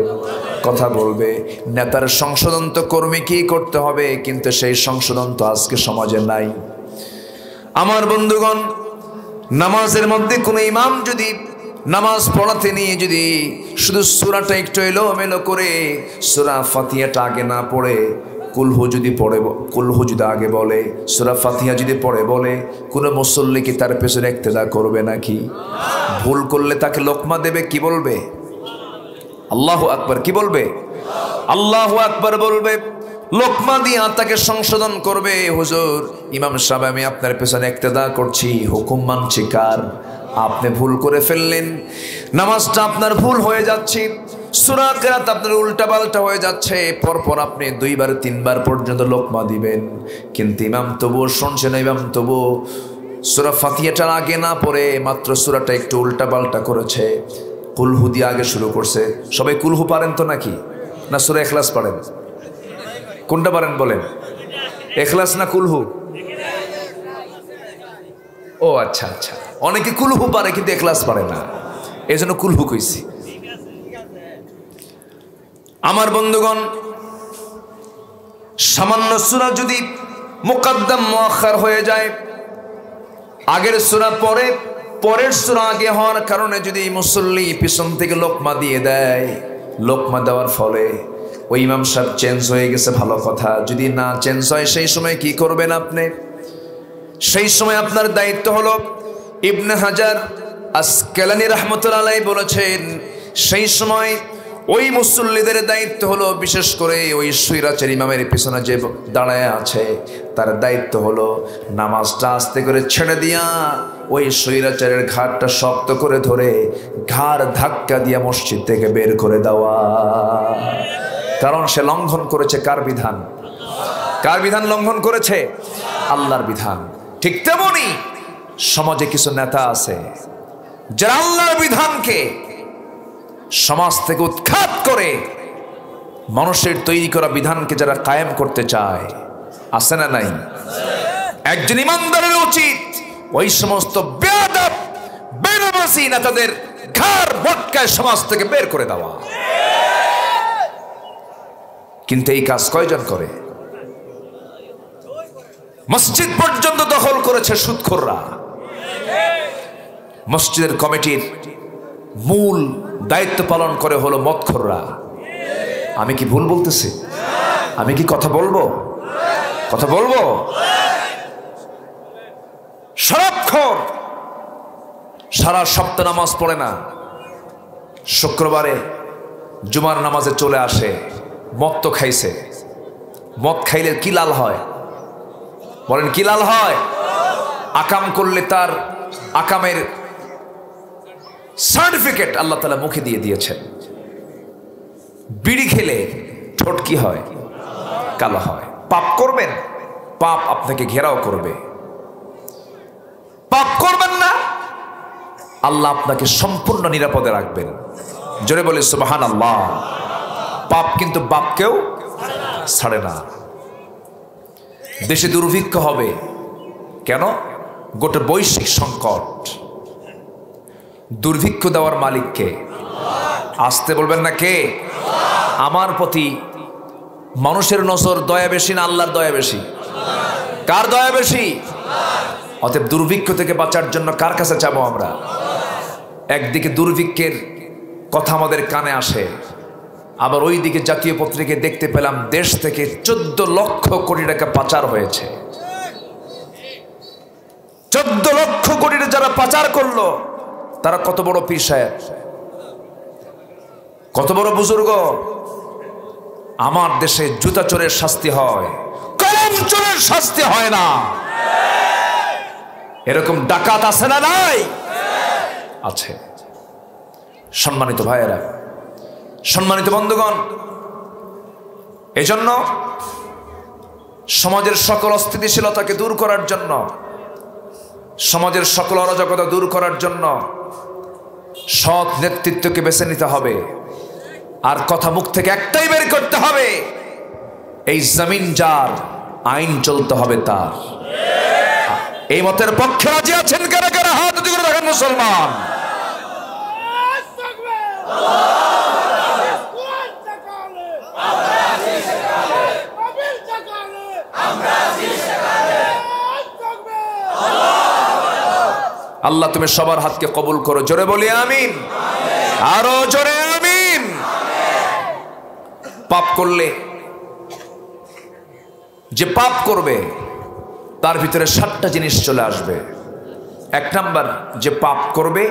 S1: কথা বলবে। নেতার সংশোধন তো কর্মী কি করতে হবে, কিন্তু সেই সংশোধন তো আজকে সমাজে নাই। আমার বন্ধুগণ, নামাজের মধ্যে কোনো ইমাম যদি নামাজ পড়াতে নিয়ে যদি শুধু সূরাটা একটু এলোমেলো করে সূরা ফাতিহাটা আগে না পড়ে কুলহু যদি পড়ে, কুলহু যদি আগে বলে, সূরা ফাতিহা যদি পড়ে বলে, কোনো মুসল্লি কি তার পেছনে ইক্তেদা করবে নাকি? ভুল করলে তাকে লোকমা দেবে, কি বলবে? আল্লাহু আকবার। কি বলবে? আল্লাহু আকবার বলবে। লোকমা দিয়া তাকে সংশোধন করবে। হুজুর, ইমাম সাহেব, আমি আপনার পেছনে ইক্তেদা করছি, হুকুম মানছি কার? আপনি ভুল করে ফেললেন, নামাজটা আপনার ভুল হয়ে যাচ্ছে, সূরা কিরাত আপনার উল্টাপাল্টা হয়ে যাচ্ছে। পরপর আপনি 2বার 3বার পর্যন্ত লোকমা দিবেন, কিন্তু ইমাম তবুও শুনছে না। ইমাম তবুও সূরা ফাতিহাটা আগে না পড়ে মাত্র সূরাটা একটু উল্টাপাল্টা করেছে, কুলহু দিয়ে আগে শুরু করছে। সবাই কুলহু পারেন তো নাকি? না সূরা ইখলাস পড়েন? কোনটা পারেন বলেন? ইখলাস না কুলহু? ও আচ্ছা আচ্ছা, অনেকে কুলহু পারে কিন্তু ইখলাস পারে না, এই জন্য কুলহু কইছি। আমার বন্ধুগণ, সামান্য সূরা যদি মুকদ্দম মুআখার হয়ে যায়, আগের সূরা পরে পরের সূরা আগে হওয়ার কারণে যদি মুসল্লি পিছন থেকে লোকমা দিয়ে দেয়, লোকমা দেওয়ার ফলে ওই ইমাম সাহেব চেঞ্জ হয়ে গেছে, ভালো কথা। যদি না চেঞ্জ হয় সেই সময় কি করবেন আপনি? সেই সময় আপনার দায়িত্ব হলো, ইবনে হাজার আসকালানী রাহমাতুল্লাহ আলাইহি বলেছেন, সেই সময় ওই মুসল্লিদের দায়িত্ব হলো, বিশেষ করে ওই সুইরাচের ইমামের পিছনে যে দাঁড়ায় আছে তার দায়িত্ব হলো নামাজটা আস্তে করে ছেড়ে দিয়া ওই সুইরাচারের ঘাড়টা শক্ত করে ধরে ঘাড় ধাক্কা দিয়া মসজিদ থেকে বের করে দেওয়া। কারণ সে লঙ্ঘন করেছে কার বিধান? কার বিধান লঙ্ঘন করেছে? আল্লাহর বিধান। ঠিক তেমনি সমাজে কিছু নেতা আছে যারা আল্লাহর বিধানকে সমাজ থেকে উৎখাত করে মানুষের তৈরি করা বিধানকে যারা কায়েম করতে চায়, আছে না নাই? একজন ইমানদারের উচিত ওই সমস্ত বেয়াদব বেনামাজি নেতাদের ঘাড় মটকায় সমাজ থেকে বের করে দেওয়া। কিন্তু এই কাজ কয়জন করে? মসজিদ পর্যন্ত দখল করেছে সুদখোররা। মসজিদের কমিটির মূল দায়িত্ব পালন করে হলো মদখোররা। আমি কি ভুল বলতেছি? আমি কি কথা বলবো? শরাবখোর, সারা সপ্তাহ নামাজ পড়ে না, শুক্রবারে জুমার নামাজে চলে আসে, মদ তো খাইছে। মদ খাইলে কি লাল হয় বলেন? কি লাল হয়? আকাম করলে তার আকামের সার্টিফিকেট আল্লাহ তাআলা মুখে দিয়ে দিয়েছেন। বিড়ি খেলে ঠোঁট কি হয়? কালো হয়। পাপ করবেন, পাপ আপনাকে ঘেরাও করবে। পাপ করবেন না, আল্লাহ আপনাকে সম্পূর্ণ নিরাপদে রাখবেন। জোরে বলে সুবহানাল্লাহ। পাপ কিন্তু বাপকেও ছাড়ে না। দেশে দুর্ভিক্ষ হবে কেন? গোটা বৈশ্বিক সংকট। দুর্ভিক্ষ দেওয়ার মালিককে আসতে বলবেন না কে? আমার প্রতি মানুষের নজর দয়া বেশি না আল্লাহর দয়া বেশি? কার দয়া বেশি? অতএব দুর্ভিক্ষ থেকে বাঁচার জন্য কার কাছে যাবো আমরা? একদিকে দুর্ভিক্ষের কথা আমাদের কানে আসে, আবার ওই দিকে জাতীয় পত্রিকায় দেখতে পেলাম দেশ থেকে 14 লক্ষ কোটি টাকা পাচার হয়েছে। 14 লক্ষ কোটি যারা পাচার করলো তারা কত বড় পীর সাহেব, কত বড় বুজুর্গ। আমার দেশে জুতা চোরের শাস্তি হয়, কলম চোরের শাস্তি হয় না। এরকম ডাকাত আছে না নাই? আছে। সম্মানিত ভাইয়েরা, সম্মানিত বন্ধুগণ, এজন্য সমাজের সকল অস্থিতিশীলতাকে দূর করার জন্য, সমাজের সকল অরাজকতা দূর করার জন্য সৎ নেতৃত্বকে বেছে নিতে হবে। আর কথা মুখ থেকে একটাই বের করতে হবে, এই জমিন যার, আইন চলতে হবে তার। এই মতের পক্ষে রাজি আছেন কারা কারা? হাত উঁচু করে রাখেন মুসলমান। আল্লাহ তুমি সবার হাতকে কবুল করো। জোরে বলি আমিন। আরো জোরে আমিন। পাপ করলে, যে পাপ করবে তার ভিতরে 7টা জিনিস চলে আসবে। 1 নাম্বার, যে পাপ করবে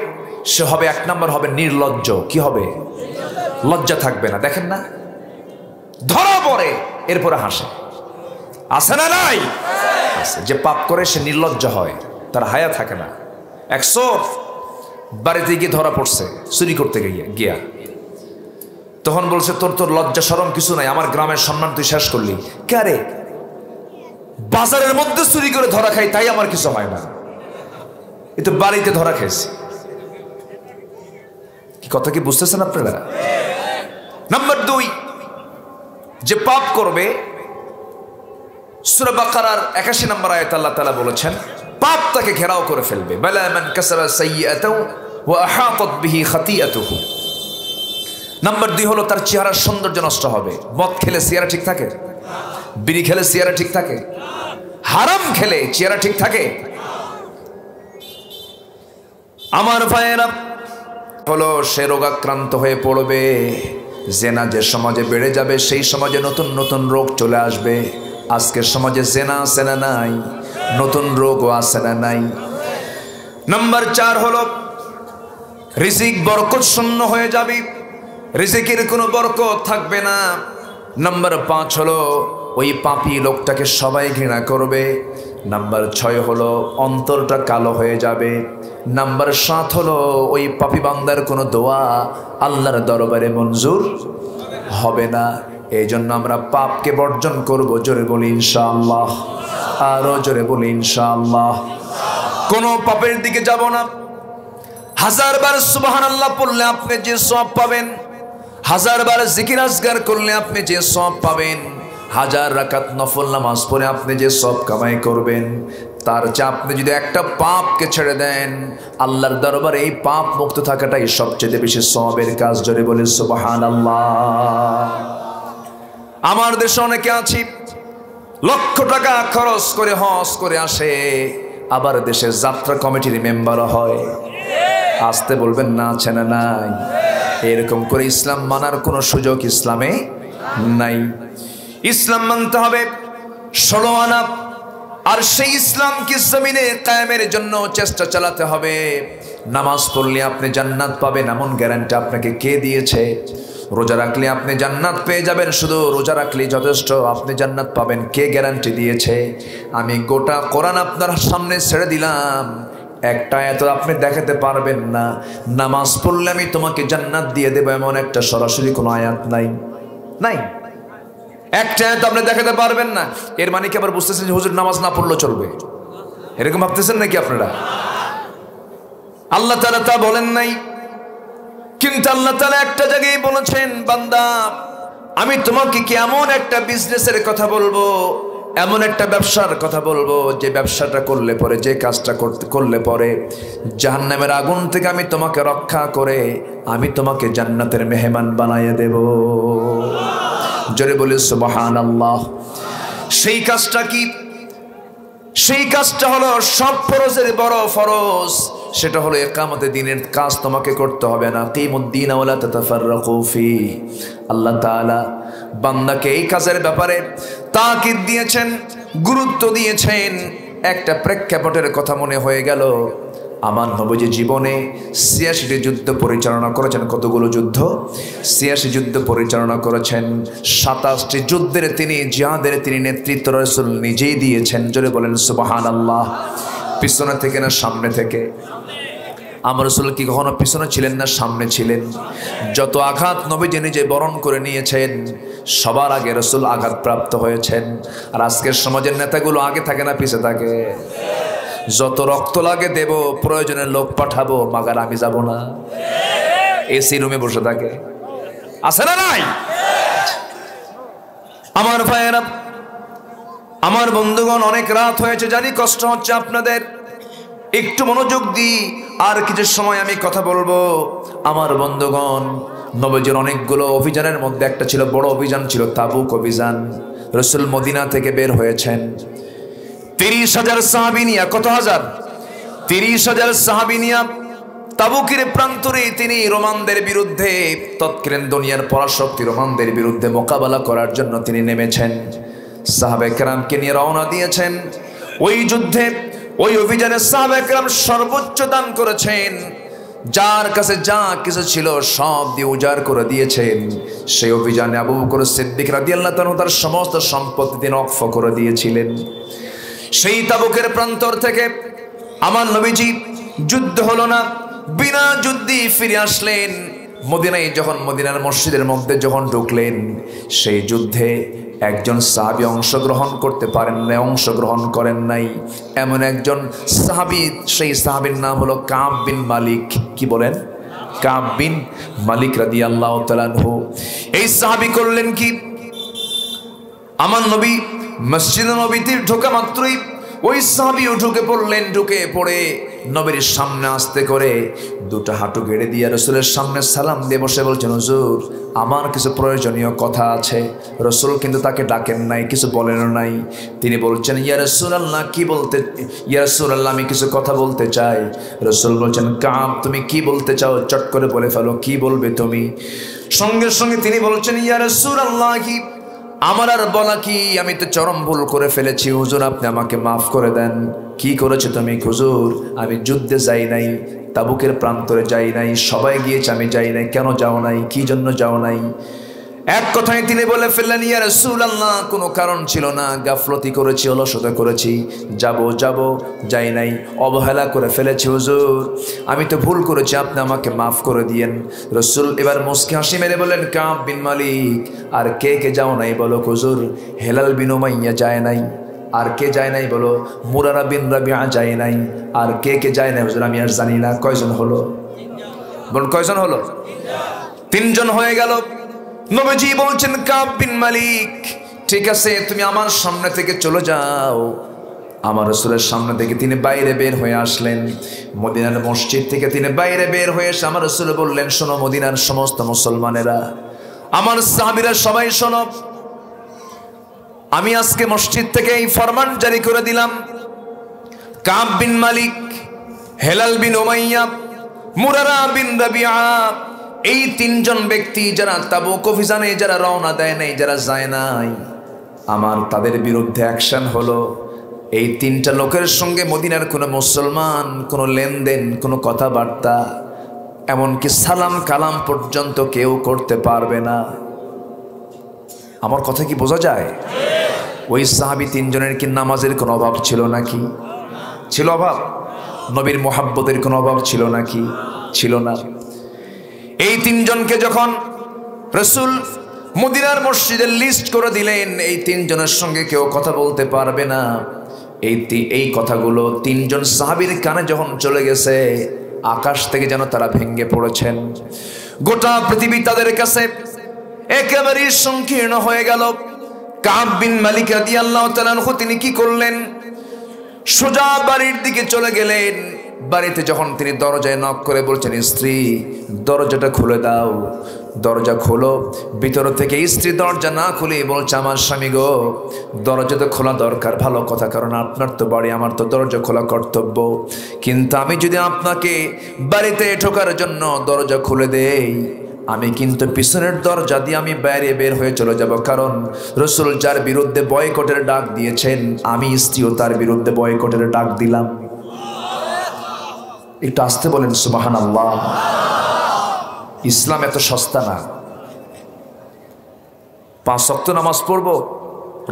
S1: সে হবে 1 নাম্বার হবে নির্লজ্জ। কি হবে? লজ্জা থাকবে না। দেখেন না, ধরা পড়ে এরপরে হাসে। আছে না নাই? আছে। যে পাপ করে সে নির্লজ্জ হয়, তার হায়া থাকে না। এক চোর বাড়িতে গিয়ে ধরা পড়ছে চুরি করতে গিয়া, তখন বলছে তোর লজ্জা শরম কিছু নাই, আমার গ্রামের সম্মান তুই শেষ করলি। কে? বাজারের মধ্যে চুরি করে ধরা খাই তাই আমার কিছু হয় না, এ তো বাড়িতে ধরা খাইছি। কি কথা কি বুঝতেছেন আপনারা? নাম্বার 2, যে পাপ করবে, সূরা বাকারার 81 নম্বর আয়াতে আল্লাহ তাআলা বলেছেন পাপ তাকে ঘেরাও করে ফেলবে। বালা মান কাসাবা সাইয়্যাতাও ওয়া আহাতাত বিহি খাতিআতুহু। নাম্বার 2 হলো তার চেহারার সৌন্দর্য নষ্ট হবে। মদ খেলে চেহারা ঠিক থাকে? বিড়ি খেলে চেহারা ঠিক থাকে? হারাম খেলে চেহারা ঠিক থাকে? আমার ভাইয়েরা, হলো সে রোগাক্রান্ত হয়ে পড়বে। জেনা যে সমাজে বেড়ে যাবে সেই সমাজে নতুন নতুন রোগ চলে আসবে। আজকের সমাজে জেনা আছে না নাই? নতুন রোগও আছে না নাই? নাম্বার 4 হলো রিজিক বরকত শূন্য হয়ে যাবে, রিজিকের কোনো বরকত থাকবে না। নাম্বার 5 হলো ওই পাপী লোকটাকে সবাই ঘৃণা করবে। নাম্বার 6 হলো অন্তরটা কালো হয়ে যাবে। নাম্বার 7 হলো ওই পাপী বান্দার কোনো দোয়া আল্লাহর দরবারে মঞ্জুর হবে না। এই জন্য আমরা পাপকে বর্জন করব। জোরে বলি ইনশাআল্লাহ। আরো জোরে বলি ইনশাআল্লাহ। কোনো পাপের দিকে যাব না। 1000 বার সুবহানাল্লাহ পড়লে আপনি যে সওয়াব পাবেন, 1000 বার জিকির আজকার করলে আপনি যে সওয়াব পাবেন, 1000 রাকাত নফল নামাজ পড়ে আপনি যে সওয়াব কামাই করবেন, তার চেয়ে আপনি যদি একটা পাপকে ছেড়ে দেন, আল্লাহর দরবারে এই পাপ মুক্ত থাকাটাই সবচেয়ে বেশি সওয়াবের কাজ। জোরে বলি সুবহানাল্লাহ। আমার দেশে অনেকে আছি লক্ষ টাকা খরচ করে হজ করে আসে, আবার দেশের যাত্রা কমিটির মেম্বার হয়। আসতে বলবেন না, আছে না নাই? এরকম করে ইসলাম মানার কোনো সুযোগ ইসলামে নাই। ইসলাম মানতে হবে 16 আনা, আর সেই ইসলামকে জমিনে কায়েমের জন্য চেষ্টা চালাতে হবে। নামাজ পড়লে আপনি জান্নাত পাবেন এমন গ্যারান্টি আপনাকে কে দিয়েছে? রোজা রাখলে আপনি জান্নাত পেয়ে যাবেন, শুধু রোজা রাখলেই যথেষ্ট, আপনি জান্নাত পাবেন কে গ্যারান্টি দিয়েছে? আমি গোটা কোরআন আপনার সামনে ছেড়ে দিলাম, একটা আয়াত আপনি দেখাতে পারবেন না নামাজ পড়লে আমি তোমাকে জান্নাত দিয়ে দেবো, এমন একটা সরাসরি কোনো আয়াত নাই, নাই একটা আয়াত আপনি দেখাতে পারবেন না। এর মানে কি আবার বুঝতেছেন যে হুজুর নামাজ না পড়লেও চলবে, এরকম ভাবতেছেন নাকি আপনারা? আল্লাহ তাআলা তা বলেন নাই, কিন্তু আল্লাহ তাআলা একটা জায়গায় বলেছেন, বান্দা আমি তোমাকে কি এমন একটা বিজনেসের কথা বলবো, এমন একটা ব্যবসার কথা বলবো, যে ব্যবসাটা করলে পরে, যে কাজটা করলে পরে জাহান্নামের আগুন থেকে আমি তোমাকে রক্ষা করে আমি তোমাকে জান্নাতের মেহমান বানাইয়ে দেব। জোরে বলি সুবহানাল্লাহ। সেই কাজটা কি? সেই কাজটা হলো সব ফরজের বড় ফরজ, সেটা হলো ইকামতে দ্বীনের কাজ তোমাকে করতে হবে না। কিমুদ্দিন ওয়ালা তাতাফাররাকু ফি। আল্লাহ তাআলা বান্দাকে এই কাজের ব্যাপারে তাকিদ দিয়েছেন, গুরুত্ব দিয়েছেন। একটা প্রেক্ষাপটের কথা মনে হয়ে গেল, আমার নবীজি জীবনে ৮৬টি যুদ্ধ পরিচালনা করেছেন। কতগুলো যুদ্ধ? ৮৬ যুদ্ধ পরিচালনা করেছেন। ২৭টি যুদ্ধের তিনি, জিহাদের তিনি নেতৃত্ব রাসূল নিজেই দিয়েছেন। জোরে বলেন সুবহানাল্লাহ। পিছনে থেকে না সামনে থেকে? আমার রাসূল কি কখনো পিছনে ছিলেন না সামনে ছিলেন? যত আঘাত নবীজি নিজে বরণ করে নিয়েছেন, সবার আগে রাসূল আঘাতপ্রাপ্ত হয়েছেন। আর আজকের সমাজের নেতাগুলো আগে থাকে না পিছে থাকে? যত রক্ত লাগে দেব, প্রয়োজনে লোক পাঠাবো, মাগার আমি যাব না। এসি রুমে বসে থাকে, আছে না নাই? আমার ভাইয়েরা, আমার বন্ধুগণ, অনেক রাত হয়েছে জানি, কষ্ট হচ্ছে আপনাদের, একটু মনোযোগ দিই, আর কিছু সময় আমি কথা বলবো। আমার বন্ধুগণ, নবীজির অনেকগুলো অভিযানের মধ্যে একটা ছিল, বড় অভিযান ছিল তাবুক অভিযান। রাসূল মদিনা থেকে বের হয়েছেন ৩০,০০০ সাহাবী নিয়া। কত হাজার? ৩০,০০০ সাহাবী নিয়া তাবুকের প্রান্তরে তিনি রোমানদের বিরুদ্ধে, তৎকালীন দুনিয়ার পরাশক্তি রোমানদের বিরুদ্ধে মোকাবেলা করার জন্য তিনি নেমেছেন। সাহাবায়ে কেরামকে নিয়ে রওনা দিয়েছেন। ওই যুদ্ধে, ওই অভিযানে সাহাবায়ে কেরাম সর্বোচ্চ দান করেছেন, যার কাছে যা কিছু ছিল সব দিয়ে উজাড় করে দিয়েছেন। সেই অভিযানে আবু বকর সিদ্দিক রাদিয়াল্লাহু তাআলা তার সমস্ত সম্পত্তি তিনি ওয়াকফ করে দিয়েছিলেন। সেই তাবুকের প্রান্তর থেকে আমার নবীজি, যুদ্ধ হলো না, বিনা যুদ্ধে ফিরে আসলেন মদিনায়। যখন মদিনার মসজিদের মধ্যে যখন ঢুকলেন, সেই যুদ্ধে একজন সাহাবী অংশগ্রহণ করতে পারেন না, অংশগ্রহণ করেন নাই এমন একজন সাহাবী। সেই সাহাবীর নাম হলো কাব বিন মালিক। কি বলেন? কাব বিন মালিক রাদিয়াল্লাহু তাআলা আনহু। এই সাহাবী করলেন কি, আমার নবী মসজিদে নববীতে ঢোকা মাত্রই ওই সাহাবীও ঢুকে পড়লেন। ঢুকে পড়ে নবীর সামনে আস্তে করে দুটো হাঁটু গেড়ে দিয়ে রাসূলের সামনে সালাম দিয়ে বসে বলছেন, হুজুর আমার কিছু প্রয়োজনীয় কথা আছে। রাসূল কিন্তু তাকে ডাকেন নাই, কিছু বলেন নাই। তিনি বলছেন, ইয়া রাসূলুল্লাহ, কি বলতে? ইয়া রাসূলুল্লাহ, আমি কিছু কথা বলতে চাই। রাসূল বলছেন, কাব তুমি কি বলতে চাও? চট করে বলে ফেলো, কি বলবে তুমি? সঙ্গে সঙ্গে তিনি বলছেন, ইয়া রাসূলুল্লাহ, আমার আর বলা কি, আমি তো চরম ভুল করে ফেলেছি, হুজুর আপনি আমাকে মাফ করে দেন। কি করেছো তুমি? হুজুর আমি যুদ্ধে যাই নাই, তাবুকের প্রান্তরে যাই নাই, সবাই গিয়েছে আমি যাই নাই। কেন যাও নাই? কি জন্য যাও নাই? এক কথায় তিনি বলে ফেললেন, ইয়া রাসূলুল্লাহ, কোনো কারণ ছিল না, গাফলতি করেছি, অলসতা করেছি, যাব যাই নাই, অবহেলা করে ফেলেছি হুজুর, আমি তো ভুল করেছি, আপনি আমাকে মাফ করে দিয়েন। রাসূল এবার মুস্কি হাসি মেরে বলেন, কাব বিন মালিক, আর কে কে যাও নাই বলো? হুজুর হেলাল বিন উমাইয়া যায় নাই। আর কে যায় নাই বলো? মুরারা বিন রাবিআ যায় নাই। আর কে কে যায় নাই হুজুর? আমি আর জানি না। কয়জন হলো? বল, কয়জন হলো? 3 জন হয়ে গেল। নবীজি বলছেন, কাব বিন মালিক, ঠিক আছে তুমি আমার সামনে থেকে চলে যাও। আমার রাসূলের সামনে থেকে তিনি বাইরে বের হয়ে আসলেন। মদিনার মসজিদ থেকে তিনি বাইরে বের হয়ে এসে আমার রাসূল বললেন, শোনো মদিনার সমস্ত মুসলমানেরা, আমার সাহাবীরা সবাই শোনো, আমি আজকে মসজিদ থেকে এই ফরমান জারি করে দিলাম, কাব বিন মালিক, হেলাল বিন উমাইয়া, মুরারা বিন রাবিআ, এই তিনজন ব্যক্তি যারা তাবুক অভিযানে যারা রওনা দেয় নাই, যারা যায় নাই, আমার তাদের বিরুদ্ধে অ্যাকশন হলো। এই তিনটা লোকের সঙ্গে মদিনার কোনো মুসলমান কোনো লেনদেন, কোনো কথাবার্তা, এমনকি সালাম কালাম পর্যন্ত কেউ করতে পারবে না। আমার কথা কি বোঝা যায়? ওই সাহাবী তিনজনের কি নামাজের কোনো অভাব ছিল নাকি? ছিল অভাব? নবীর মোহাব্বতের কোনো অভাব ছিল নাকি? ছিল না। এই তিনজনকে যখন রাসূল মদিনার মসজিদের লিস্ট করে দিলেন, এই তিনজনের সঙ্গে কেউ কথা বলতে পারবে না, এই কথাগুলো তিনজন সাহাবীর কানে যখন চলে গেছে, আকাশ থেকে যেন তারা ভেঙে পড়েছেন। গোটা পৃথিবী তাদের কাছে একেবারেই সংকীর্ণ হয়ে গেল। কাব বিন মালিক রাদিয়াল্লাহু তাআলা আনহু তিনি কি করলেন? সোজা বাড়ির দিকে চলে গেলেন। বাড়িতে যখন তিনি দরজায় নক করে বলছেন, স্ত্রী দরজাটা খুলে দাও, দরজা খোলো। ভিতর থেকে স্ত্রী দরজা না খুলে বলছে, আমার স্বামী গো, দরজা তো খোলা দরকার, ভালো কথা, কারণ আপনার তো বাড়ি, আমার তো দরজা খোলা কর্তব্য। কিন্তু আমি যদি আপনাকে বাড়িতে ঢোকার জন্য দরজা খুলে দেই, আমি কিন্তু পিছনের দরজা দিয়ে আমি বাইরে বের হয়ে চলে যাব, কারণ রাসূল যার বিরুদ্ধে বয়কটের ডাক দিয়েছেন, আমি স্ত্রীও তার বিরুদ্ধে বয়কটের ডাক দিলাম। একটু আসতে বলেন সুবহানাল্লাহ। ইসলাম এত সস্তা না। 5 ওয়াক্ত নামাজ পড়বো,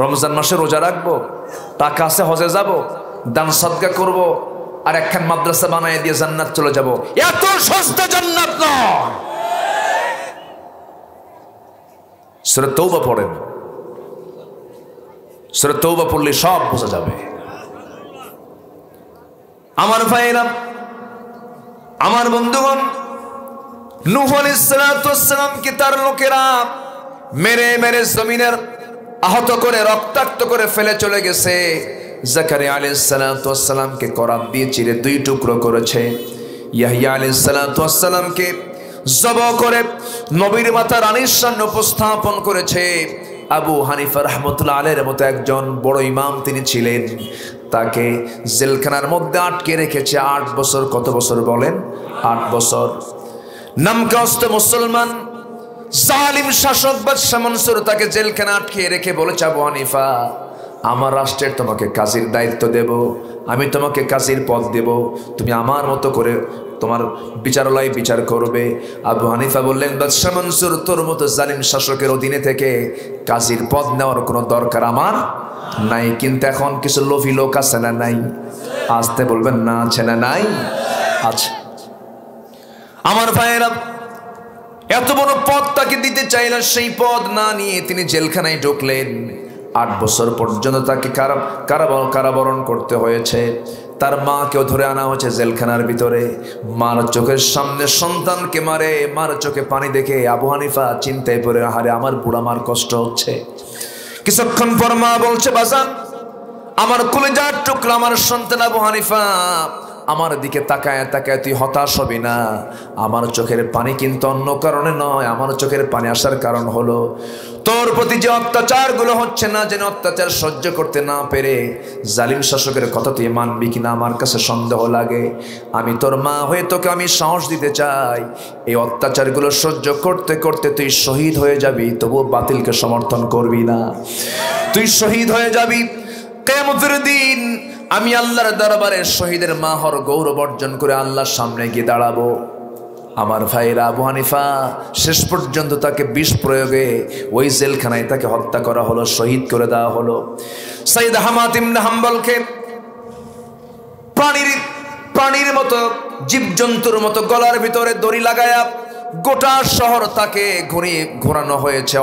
S1: রমজান মাসে রোজা রাখবো, টাকা আছে হজে যাব, দান সদকা করব, আর একখান মাদ্রাসা বানায় দিয়ে জান্নাত চলে যাব। এত সস্তা জান্নাত নয়। সূরা তওবা পড়েন, সূরা তওবা পড়লে সব বোঝা যাবে। আমার ভাইরা, আমার বন্ধুগণ, নূহ আলাইহিস সালাতু ওয়াস সালামকে তার লোকেরা মেরে মেরে জমিনের আহত করে রক্তাক্ত করে ফেলে চলে গেছে। জাকারিয়া আলাইহিস সালাতু ওয়াস সালামকে করাত দিয়ে চিরে 2 টুকরো করেছে। ইয়াহইয়া আলাইহিস সালাতু ওয়াস সালামকে জবাহ করে নবীর মাতা রানীর সামনে উপস্থাপন করেছে। আবু হানিফা রাহমাতুল্লাহ আলাইহির মতো একজন বড় ইমাম তিনি ছিলেন, তাকে জেলখানার মধ্যে আটকে রেখেছে 8 বছর। কত বছর বলেন? 8 বছর। নামকাস্ত মুসলমান জালিম শাসক বাদশা মনসুর তাকে জেলখানা আটকে রেখে বলেছে, আবু হানিফা, আমার রাষ্ট্রের তোমাকে কাজীর দায়িত্ব দেব, আমি তোমাকে কাজীর পদ দেব, তুমি আমার মতো করে তোমার বিচারালয় বিচার করবে। আবু হানিফা বললেন, বাদশা মনসুর, তোর মতো জালিম শাসকের অধীনে থেকে কাজীর পদ নেওয়ার কোনো দরকার আমার নাই, কিন্তু এখন কিছু লোভী লোক আছে না নাই? আসতে বলবেন না, আছে না নাই? আছে। আমার ভাইয়েরা, এত বড় পদ তাকে দিতে চাইলেন, সেই পদ না নিয়ে তিনি জেলখানায় ঢুকলেন। 8 বছর পর্যন্ত তাকে কারাবরণ করতে হয়েছে। তার মাকেও ধরে আনা হয়েছে জেলখানার ভিতরে। মার চোখের সামনে সন্তানকে মারে, মার চোখে পানি দেখে আবু হানিফা চিন্তায় পড়ে, আহারে আমার বুড়া মার কষ্ট হচ্ছে। কিছুক্ষণ পর মা বলছে, বাজান, আমার কলিজার টুকরা আমার সন্তান আবু হানিফা, আমার দিকে তাকায় তাকায় তুই হতাশ হবি না। আমার চোখের পানি কিন্তু অন্য কারণে নয়, আমার চোখের পানি আসার কারণ হলো তোর প্রতি যে অত্যাচারগুলো হচ্ছে না, যেন অত্যাচার সহ্য করতে না পেরে জালিম শাসকের কথা তুই মানবি কিনা আমার কাছে সন্দেহ লাগে। আমি তোর মা হয়ে তোকে আমি সাহস দিতে চাই, এই অত্যাচারগুলো সহ্য করতে করতে তুই শহীদ হয়ে যাবি, তবুও বাতিলকে সমর্থন করবি না, তুই শহীদ হয়ে যাবি। কিয়ামতের দিন আমি আল্লাহর দরবারে শহীদের মা হওয়ার গৌরব অর্জন করে আল্লাহর সামনে গিয়ে দাঁড়াবো। আমার ভাইরা, আবু হানিফা শেষ পর্যন্ত তাকে বিষ প্রয়োগে ওই জেলখানায় তাকে হত্যা করা হলো, শহীদ করে দেওয়া হলো। সাইয়্যিদ আহমদ ইবনে হাম্বলকে প্রাণীর মতো, জীবজন্তুর মতো গলার ভিতরে দড়ি লাগায়া গোটা শহর তাকে ঘোরানো হয়েছে,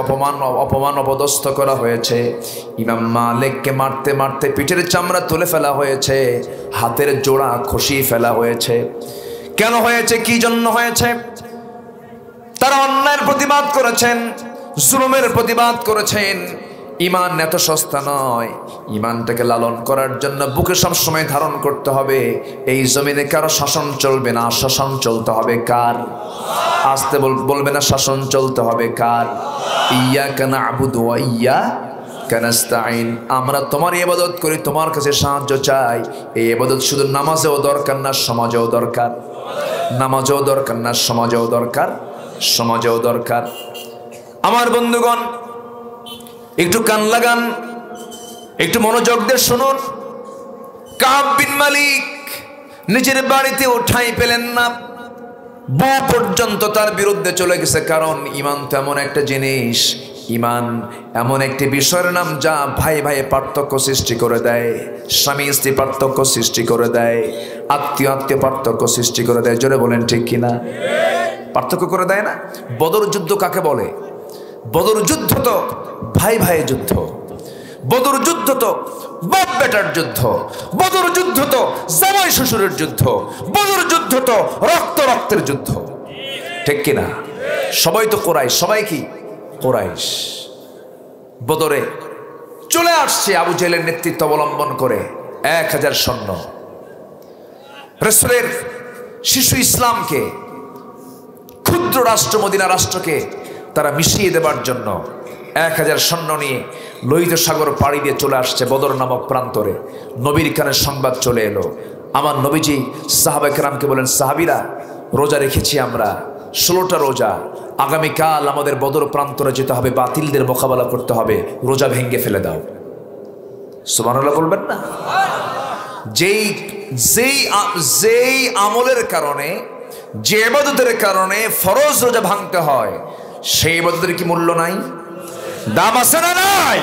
S1: অপমান অপদস্থ করা হয়েছে। ইমাম মালিককে মারতে মারতে পিঠের চামড়া তুলে ফেলা হয়েছে, হাতের জোড়া খসিয়ে ফেলা হয়েছে। কেন হয়েছে? কি জন্য হয়েছে? তারা অন্যায়ের প্রতিবাদ করেছেন, জুলুমের প্রতিবাদ করেছেন। ইমান এত সস্তা নয়, ইমানটাকে লালন করার জন্য বুকে সবসময় ধারণ করতে হবে। এই জমিনে কারো শাসন চলবে না, শাসন চলতে হবে কার? আসতে বলবে না, শাসন চলতে হবে কার? ইয়্যাকা না'বুদু ওয়া ইয়্যাকা নাস্তাঈন। আমরা তোমার ইবাদত করি, তোমার কাছে সাহায্য চাই। এই ইবাদত শুধু নামাজেও দরকার না, সমাজেও দরকার। নামাজও দরকার না সমাজেও দরকার? সমাজেও দরকার। আমার বন্ধুগণ, একটু কান লাগান, একটু মনোযোগ দিয়ে শুনুন। কাব বিন মালিক নিজের বাড়িতে ঠাঁই পেলেন না, বউ পর্যন্ত তার বিরুদ্ধে চলে গেছে। কারণ ইমান তো এমন একটা জিনিস, ইমান এমন একটি বিষয়ের নাম যা ভাই ভাই পার্থক্য সৃষ্টি করে দেয়, স্বামী স্ত্রী পার্থক্য সৃষ্টি করে দেয়, আত্মীয় আত্মীয় পার্থক্য সৃষ্টি করে দেয়। জোরে বলেন ঠিক কিনা? পার্থক্য করে দেয় না? বদর যুদ্ধ কাকে বলে? বদর যুদ্ধ তো ভাই ভাইয়ের যুদ্ধ, বদর যুদ্ধ তো বাপ বেটার যুদ্ধ, বদর যুদ্ধ তো জামাই শ্বশুরের যুদ্ধ, বদর যুদ্ধ তো রক্ত রক্তের যুদ্ধ, ঠিক কিনা? সবাই তো কোরাইশ, সবাই কি কোরাইশ। বদরে চলে আসছে আবু জেহেলের নেতৃত্ব অবলম্বন করে 1000 সৈন্য। রাসূলের শিশু ইসলামকে, ক্ষুদ্র রাষ্ট্র মদিনা রাষ্ট্রকে তারা মিশিয়ে দেবার জন্য 1000 সৈন্য নিয়ে লোহিত সাগর পাড়ি দিয়ে চলে আসছে বদর নামক প্রান্তরে। নবীর কানে সংবাদ চলে এলো। আমার নবীজি সাহাবায়ে কেরামকে বলেন, সাহাবীরা, রোজা রেখেছি আমরা 16টা রোজা, আগামীকাল আমাদের বদর প্রান্তরে যেতে হবে, বাতিলদের মোকাবেলা করতে হবে, রোজা ভেঙ্গে ফেলে দাও। সুবহানাল্লাহ বলবেন না? যেই আমলের কারণে, যে ইবাদতের কারণে ফরজ রোজা ভাঙতে হয়, সেই ইবাদতের কি মূল্য নাই? দাম আছে না নাই?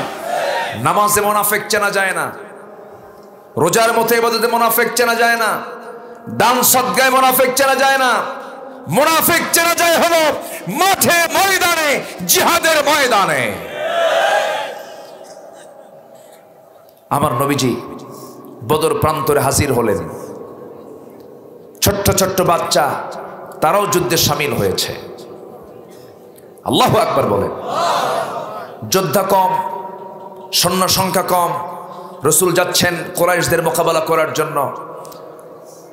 S1: নামাজে মুনাফিক চেনা যায় না, রোজার মতো ইবাদতে মুনাফিক চেনা যায় না, দান সদকায় মুনাফিক চেনা যায় না। মুনাফিক চেনা যায় হলো মাঠে ময়দানে, জিহাদের ময়দানে। আমার নবীজি বদর প্রান্তরে হাজির হলেন। ছোট্ট ছোট্ট বাচ্চা, তারাও যুদ্ধে শামিল হয়েছে। আল্লাহু আকবার বলেন। যোদ্ধা কম, সৈন্য সংখ্যা কম, রসুল যাচ্ছেন কুরাইশদের মোকাবেলা করার জন্য।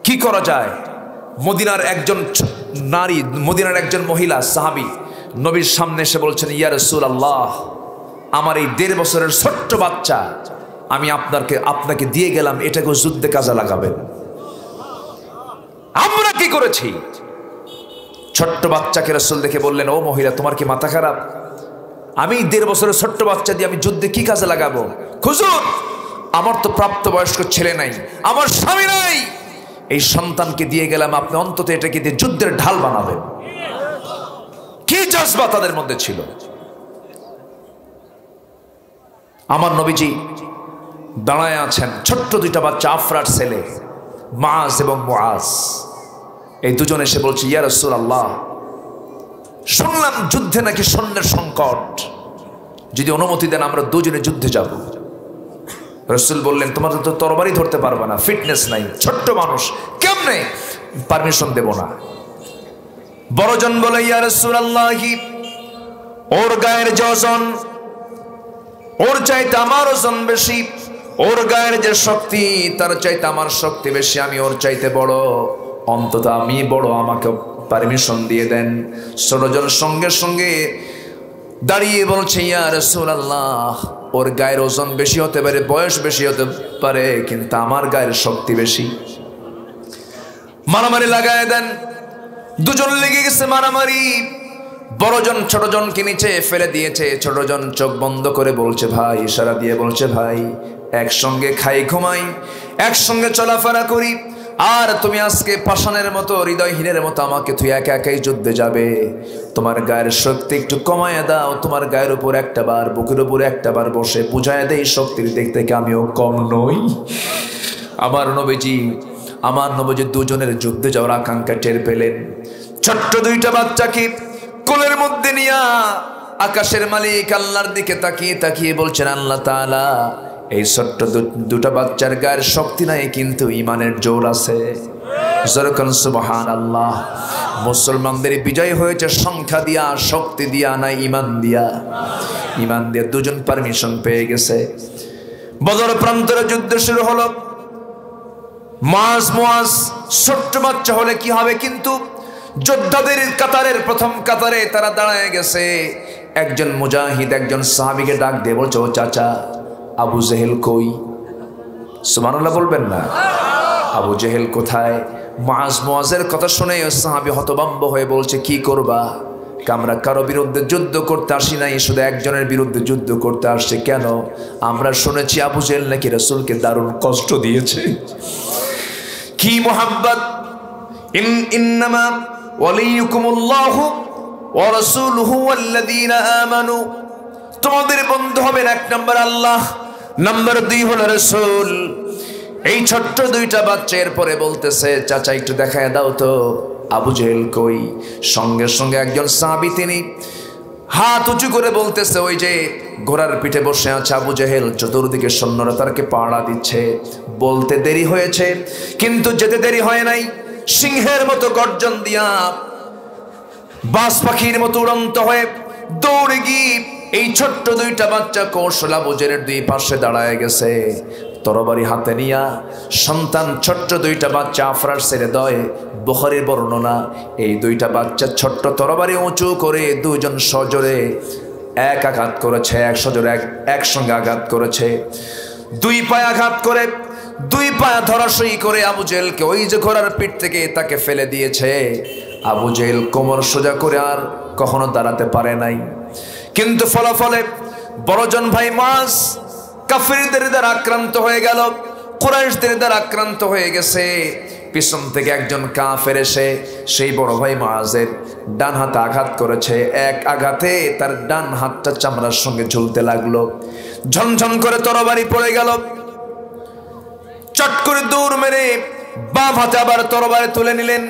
S1: কি করা যায়? মদিনার একজন নারী, মদিনার একজন মহিলা সাহাবী নবীর সামনে এসে বলছেন, ইয়া রাসূলুল্লাহ, আমার এই 1.5 বছরের ছোট্ট বাচ্চা আমি আপনাকে দিয়ে গেলাম, এটাকে যুদ্ধে কাজে লাগাবেন। আমরা কি করেছি? ছোট্ট বাচ্চাকে রাসূল দেখে বললেন, ও মহিলা, তোমার কি মাথা খারাপ? আমি 1.5 বছরের ছোট্ট বাচ্চা দিয়ে আমি যুদ্ধে কি কাজে লাগাবো? হুজুর, আমার তো প্রাপ্তবয়স্ক ছেলে নাই, আমার স্বামী নাই, এই সন্তানকে দিয়ে গেলাম, আপনি অন্তত এটাকে দিয়ে যুদ্ধের ঢাল বানাবেন। কি জজবা তাদের মধ্যে ছিল! আমার নবীজি দাঁড়ায় আছেন, ছোট্ট 2টা বাচ্চা, আফরার ছেলে মাআজ এবং মুআজ, এই দুজন এসে বলছে, ইয়া রাসূলুল্লাহ, শুনলাম যুদ্ধে নাকি সৈন্যের সংকট, যদি অনুমতি দেন আমরা দুজনে যুদ্ধে যাব। রাসূল বললেন, তোমাদের তো তরবারি ধরতে পারবে না, ফিটনেস নাই, ছোট্ট মানুষ, কেমনে? পারমিশন দেব না। বড়জন বলে, ইয়া রাসূলুল্লাহ, ওর গায়ের যে ওজন, ওর চাইতে আমার ওজন বেশি, ওর গায়ের যে শক্তি তার চাইতে আমার শক্তি বেশি, আমি ওর চাইতে বড়, অন্তত আমি বড়, আমাকে পারমিশন দিয়ে দেন। ষোলজন সঙ্গে সঙ্গে দাঁড়িয়ে বলছে, ইয়া রাসূলুল্লাহ, ওর গায়ের ওজন বেশি হতে পারে, বয়স বেশি হতে পারে, কিন্তু আমার গায়ের শক্তি বেশি। মারামারি লাগায় দেন, দুজন লেগে গেছে মারামারি। বড়জন ছোটজনকে নিচে ফেলে দিয়েছে, ছোটজন চোখ বন্ধ করে বলছে, ভাই, ইশারা দিয়ে বলছে, ভাই, একসঙ্গে খাই, ঘুমাই, একসঙ্গে চলাফেরা করি, আর তুমি আজকে পাষাণের মতো, হৃদয়হীনের মতো আমাকে তুই একা একাই যুদ্ধে যাবে? তোমার গায়ের শক্তি একটু কমায় দাও, তোমার গায়ের উপর একটা বার, বুকের উপর একটা বার বসে বুঝায় দেই শক্তির দিক থেকে আমিও কম নই। আমার নবীজি দুজনের যুদ্ধে যাওয়ার আকাঙ্ক্ষা টের পেলেন। ছোট্ট 2টা বাচ্চাকে কোলের মধ্যে নিয়া আকাশের মালিক আল্লাহর দিকে তাকিয়ে তাকিয়ে বলছেন, আল্লাহ তাআলা, এই ছোট্ট 2টা বাচ্চার গায়ের শক্তি নাই, কিন্তু ইমানের জোর আছে। সুবহানাল্লাহ। মুসলমানদের বিজয় হয়েছে সংখ্যা দিয়া, শক্তি দিয়া, না ইমান দিয়া? ইমান দিয়ে। দুজন পারমিশন পেয়ে গেছে। বদর প্রান্তরে যুদ্ধ শুরু হলো। মুআজ ছোট্ট বাচ্চা হলে কি হবে, কিন্তু যোদ্ধাদের কাতারের প্রথম কাতারে তারা দাঁড়ায় গেছে। একজন মুজাহিদ একজন সাহাবীকে ডাক দিয়ে বলছে, ও চাচা, আবু জেহেল কই? সুবহানাল্লাহ বলবেন না? আবু জেহেল কোথায়? মুআজের কথা শুনে ওই সাহাবী হতভম্ব হয়ে বলছে, কি করবা? আমরা কারো বিরুদ্ধে যুদ্ধ করতে আসি নাই, শুধু একজনের বিরুদ্ধে যুদ্ধ করতে আসছে। কেন? আমরা শুনেছি আবু জেহেল নাকি রাসূলকে দারুণ কষ্ট দিয়েছে। কি মুহাব্বত! ইন্নামা ওয়ালিয়ুকুমুল্লাহু ওয়া রাসূলুহু ওয়াল্লাযীনা আমানু। তোমাদের বন্ধু হবেন এক নম্বর আল্লাহ, নাম্বার 2 হলো রাসূল। এই ছোট্ট দুইটা বাচ্চা এরপরে বলতেছে, চাচা একটু দেখায় দাও তো আবু জেহেল কই। সঙ্গে সঙ্গে একজন সাহাবী তিনি হাত উঁচু করে বলতেছে, ওই যে ঘোড়ার পিঠে বসে আছে আবু জেহেল, চতুর্দিকে সৈন্যরা তাকে পাহারা দিচ্ছে। বলতে দেরি হয়েছে, কিন্তু যেতে দেরি হয় নাই। সিংহের মতো গর্জন দিয়া, বাজ পাখির মতো উড়ন্ত হয়ে দৌড়ে গিয়ে এই ছোট্ট দুইটা বাচ্চা কৌশল আবু জেহেলের দুই পাশে দাঁড়ায় গেছে, তরবারি হাতে নিয়া। সন্তান ছোট্ট দুইটা বাচ্চা আফরার ছেড়ে দেয়। বুখারীর বর্ণনা, এই দুইটা বাচ্চা ছোট্ট তরবারি উঁচু করে দুজন সজোরে এক আঘাত করেছে, এক সজোরে একসঙ্গে আঘাত করেছে। দুই পায়ে আঘাত করে, দুই পায়ে ধরাশয়ী করে আবু জেহেলকে ওই যে ঘোড়ার পিঠ থেকে তাকে ফেলে দিয়েছে। আবু জেহেল কোমর সোজা করে আর কখনো দাঁড়াতে পারে নাই। কিন্তু ফলাফলে বড়জন ভাই মুআজ কাফিরদের দ্বারা আক্রান্ত হয়ে গেল, কুরাইশদের দ্বারা আক্রান্ত হয়ে গেছে। পিছন থেকে একজন কাফের এসে সেই বড় ভাই মুআজের ডান হাতে আঘাত করেছে। এক আঘাতে তার ডান হাতটা চামড়ার সঙ্গে ঝুলতে লাগলো। ঝনঝন করে তরবারি পড়ে গেল। চট করে দৌড় মেরে বাম হাতে আবার তরবারি তুলে নিলেন,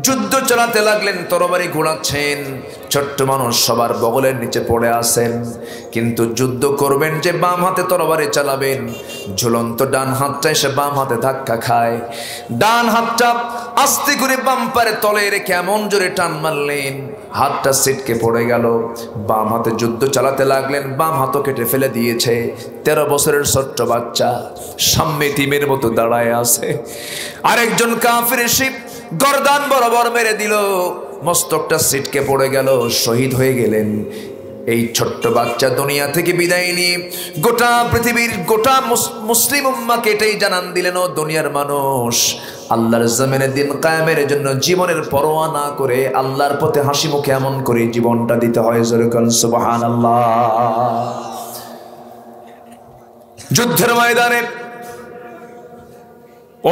S1: যুদ্ধ চালাতে লাগলেন, তরবারি ঘোরাচ্ছেন। ছোট্ট মানুষ সবার বগলের নিচে পড়ে আসেন, কিন্তু যুদ্ধ করবেন যে বাম হাতে তরবারি চালাবেন, ঝুলন্ত ডান হাতটা এসে বাম হাতে ধাক্কা খায়। ডান হাতটা আস্তে করে বাম পারে তলে রেখে এমন জোরে টান মারলেন, হাতটা ছিটকে পড়ে গেল। বাম হাতে যুদ্ধ চালাতে লাগলেন, বাম হাতও কেটে ফেলে দিয়েছে। 13 বছরের ছোট্ট বাচ্চা সামনে টিমের মতো দাঁড়ায় আছে। আরেকজন কাফির এসে গর্দান বরাবর মেরে দিল, মস্তকটা ছিটকে পড়ে গেল, শহীদ হয়ে গেলেন। এই ছোট্ট বাচ্চা দুনিয়া থেকে বিদায় নিয়ে গোটা পৃথিবীর গোটা মুসলিম উম্মাহকে এটাই জানান দিলেন, ও দুনিয়ার মানুষ, আল্লাহর জমিনে দিন কায়েমের জন্য জীবনের পরোয়া না করে আল্লাহর পথে হাসি মুখে এমন করে জীবনটা দিতে হয়। জোরে বলেন সুবহানাল্লাহ। যুদ্ধের ময়দানে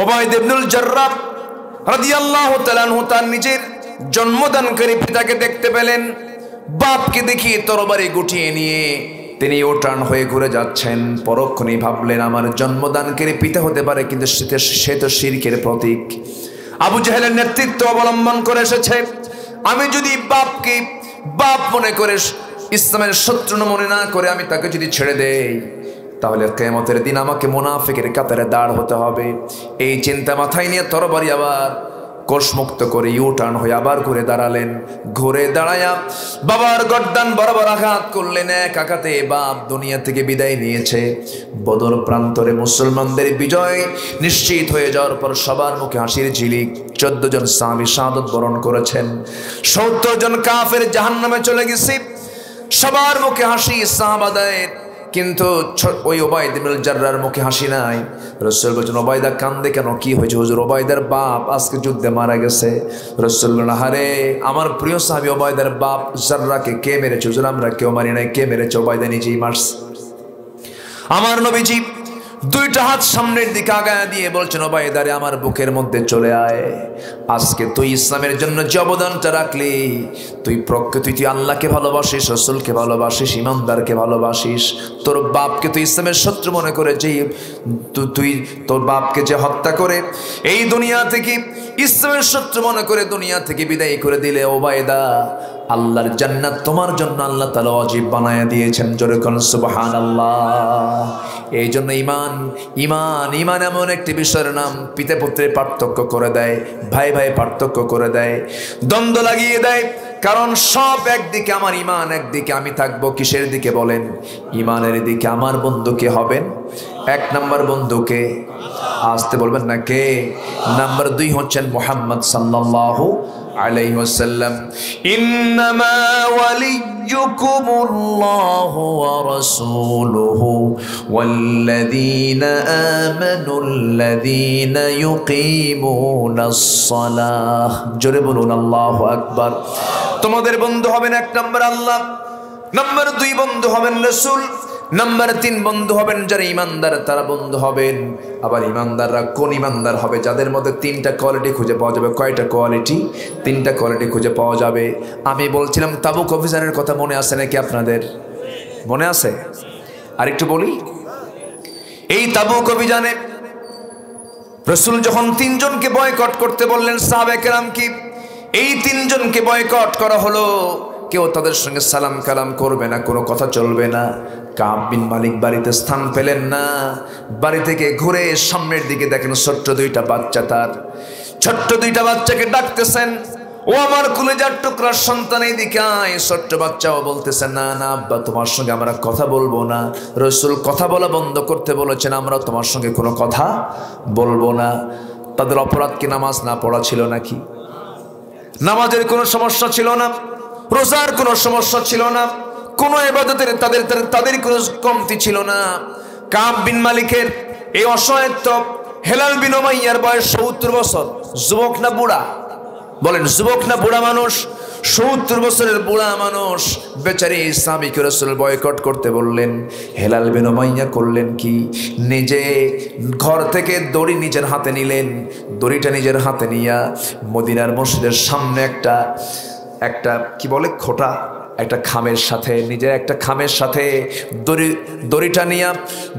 S1: উবাইদ ইবনুল জাররাহ রাদিয়াল্লাহু তাআলা আনহু তার নিজের জন্মদানকারী পিতাকে দেখতে পেলেন। বাপকে দেখিয়ে তরবারি গুটিয়ে নিয়ে তিনি ওটান হয়ে ঘুরে যাচ্ছেন। পরক্ষণেই ভাবলেন, আমার জন্মদানকারী পিতা হতে পারে, কিন্তু সে তো শিরকের প্রতীক। আবু জেহেলের নেতৃত্ব অবলম্বন করে এসেছে। আমি যদি বাপকে বাপ মনে করে, ইসলামের শত্রু মনে না করে আমি তাকে যদি ছেড়ে দেই, তাহলে কিয়ামতের দিন আমাকে মুনাফিকের কাতারে দাঁড় হতে হবে। এই চিন্তা মাথায় নিয়ে তরবারি আবার কোষমুক্ত করে ইউটার্ন হয়ে আবার ঘুরে দাঁড়ালেন। ঘুরে দাঁড়ায়া বাবার গর্দান বরাবর আঘাত করলেন। এক আঘাতে বাপ দুনিয়া থেকে বিদায় নিয়েছে। বদর প্রান্তরে মুসলমানদের বিজয় নিশ্চিত হয়ে যাওয়ার পর সবার মুখে হাসির ঝিলিক। 14 জন সাহাবী শাহাদাত বরণ করেছেন, 70 জন কাফের জাহান্নামে চলে গেছে। সবার মুখে হাসি সাহাবাদের, কিন্তু ওই উবাইদ ইবনুল জাররাহর মুখে হাসি নাই। রাসূল বলেন, উবাইদা কান্দে কেন? কি হয়েছে হুজুর? উবাইদার বাপ আজকে যুদ্ধে মারা গেছে। রাসূল বলেন, আরে আমার প্রিয় সাহাবী উবাইদার বাপ জাররাহকে কে মেরেছে? হুজুর আমরা কেউ মারি নাই। কে মেরেছে? উবাইদা নিজেই মারছে। আমার নবীজি দুইটা হাত সামনের দিকে আগায় দিয়ে বলছেন, উবাইদারে আমার বুকের মধ্যে চলে আয়। আজকে তুই ইসলামের জন্য যে অবদানটা রাখলি, তুই আল্লাহকে ভালোবাসিস, রাসূলকে ভালোবাসিস, ইমানদারকে ভালোবাসিস। তোর বাপকে তুই ইসলামের শত্রু মনে করে যে তুই তোর বাপকে যে হত্যা করে এই দুনিয়া থেকে ইসলামের শত্রু মনে করে দুনিয়া থেকে বিদায় করে দিলে, উবাইদা আল্লাহর জান্নাত তোমার জন্য আল্লাহ তাআলা ওয়াজিব বানায়া দিয়েছেন। জোরে বলেন সুবহানাল্লাহ। এই জন্য ইমান এমন একটি বিষয়ের নাম, পিতা পুত্রের পার্থক্য করে দেয়, ভাই ভাই পার্থক্য করে দেয়, দ্বন্দ্ব লাগিয়ে দেয়। কারণ সব একদিকে আমার ইমান, একদিকে আমি থাকবো কিসের দিকে বলেন? ইমানের দিকে। আমার বন্ধুকে হবেন 1 নম্বর বন্ধুকে আসতে বলবেন না কে? নাম্বার 2 হচ্ছেন মুহাম্মদ সাল্লাল্লাহু আলাইহি ওয়াসাল্লাম। ইন্নামা ওয়ালিয়্যুকুমুল্লাহু ওয়া রাসূলুহু ওয়াল্লাযীনা আমানুল্লাযীনা ইউকিমুনাস সালাহ। জোরে বলুন আল্লাহু আকবার। তোমাদের বন্ধু হবেন 1 নম্বর আল্লাহ, নাম্বার 2 বন্ধু হবেন রাসূল, নাম্বার 3 বন্ধু হবেন যারা ইমানদার, তারা বন্ধু হবেন। আবার ইমানদাররা কোন ইমানদার হবে? যাদের মধ্যে 3টা কোয়ালিটি খুঁজে পাওয়া যাবে। কয়টা কোয়ালিটি? 3টা কোয়ালিটি খুঁজে পাওয়া যাবে। আমি বলছিলাম তাবুক অভিযানের কথা মনে আছে নাকি আপনাদের? মনে আছে? আর একটু বলি, এই তাবুক অভিযানে রাসূল যখন 3 জনকে বয়কট করতে বললেন, সাহাবায়ে কেরাম কি এই 3 জনকে বয়কট করা হলো, কেউ তাদের সঙ্গে সালাম কালাম করবে না, কোনো কথা চলবে না। কাব বিন মালিক বাড়িতে স্থান পেলেন না। বাড়ি থেকে ঘুরে সামনের দিকে দেখেন ছোট্ট 2টা বাচ্চা, তার ছোট্ট 2টা বাচ্চাকে ডাকতেছেন, ও আমার কলিজার টুকরার সন্তান এইদিকে আয়। ছোট্ট বাচ্চাও বলতেছে, না না আব্বা, তোমার সঙ্গে আমরা কথা বলবো না। রাসূল কথা বলা বন্ধ করতে বলেছেন, আমরা তোমার সঙ্গে কোনো কথা বলবো না। তাদের অপরাধ কি নামাজ না পড়া ছিল নাকি? নামাজের কোনো সমস্যা ছিল না, রোজার কোনো সমস্যা ছিল না, কোনো ইবাদতের তাদের কোনো কমতি ছিল না। কাব বিন মালিকের এই অসহায়ত্ব, হেলাল বিন উমাইয়ার বয়স 70 বছর। যুবক না বুড়া? বলেন, যুবক না বুড়া মানুষ? 70 বছরের বুড়া মানুষ বেচারি সাহাবীকে রাসূল বয়কট করতে বললেন। হেলাল বিন উমাইয়া করলেন কি? নিজে ঘর থেকে দড়ি নিজের হাতে নিলেন। দড়িটা নিজের হাতে নিয়া মদিনার মসজিদের সামনে একটা কি বলে খোটা, একটা খামের সাথে, নিজের একটা খামের সাথে দড়িটা নিয়া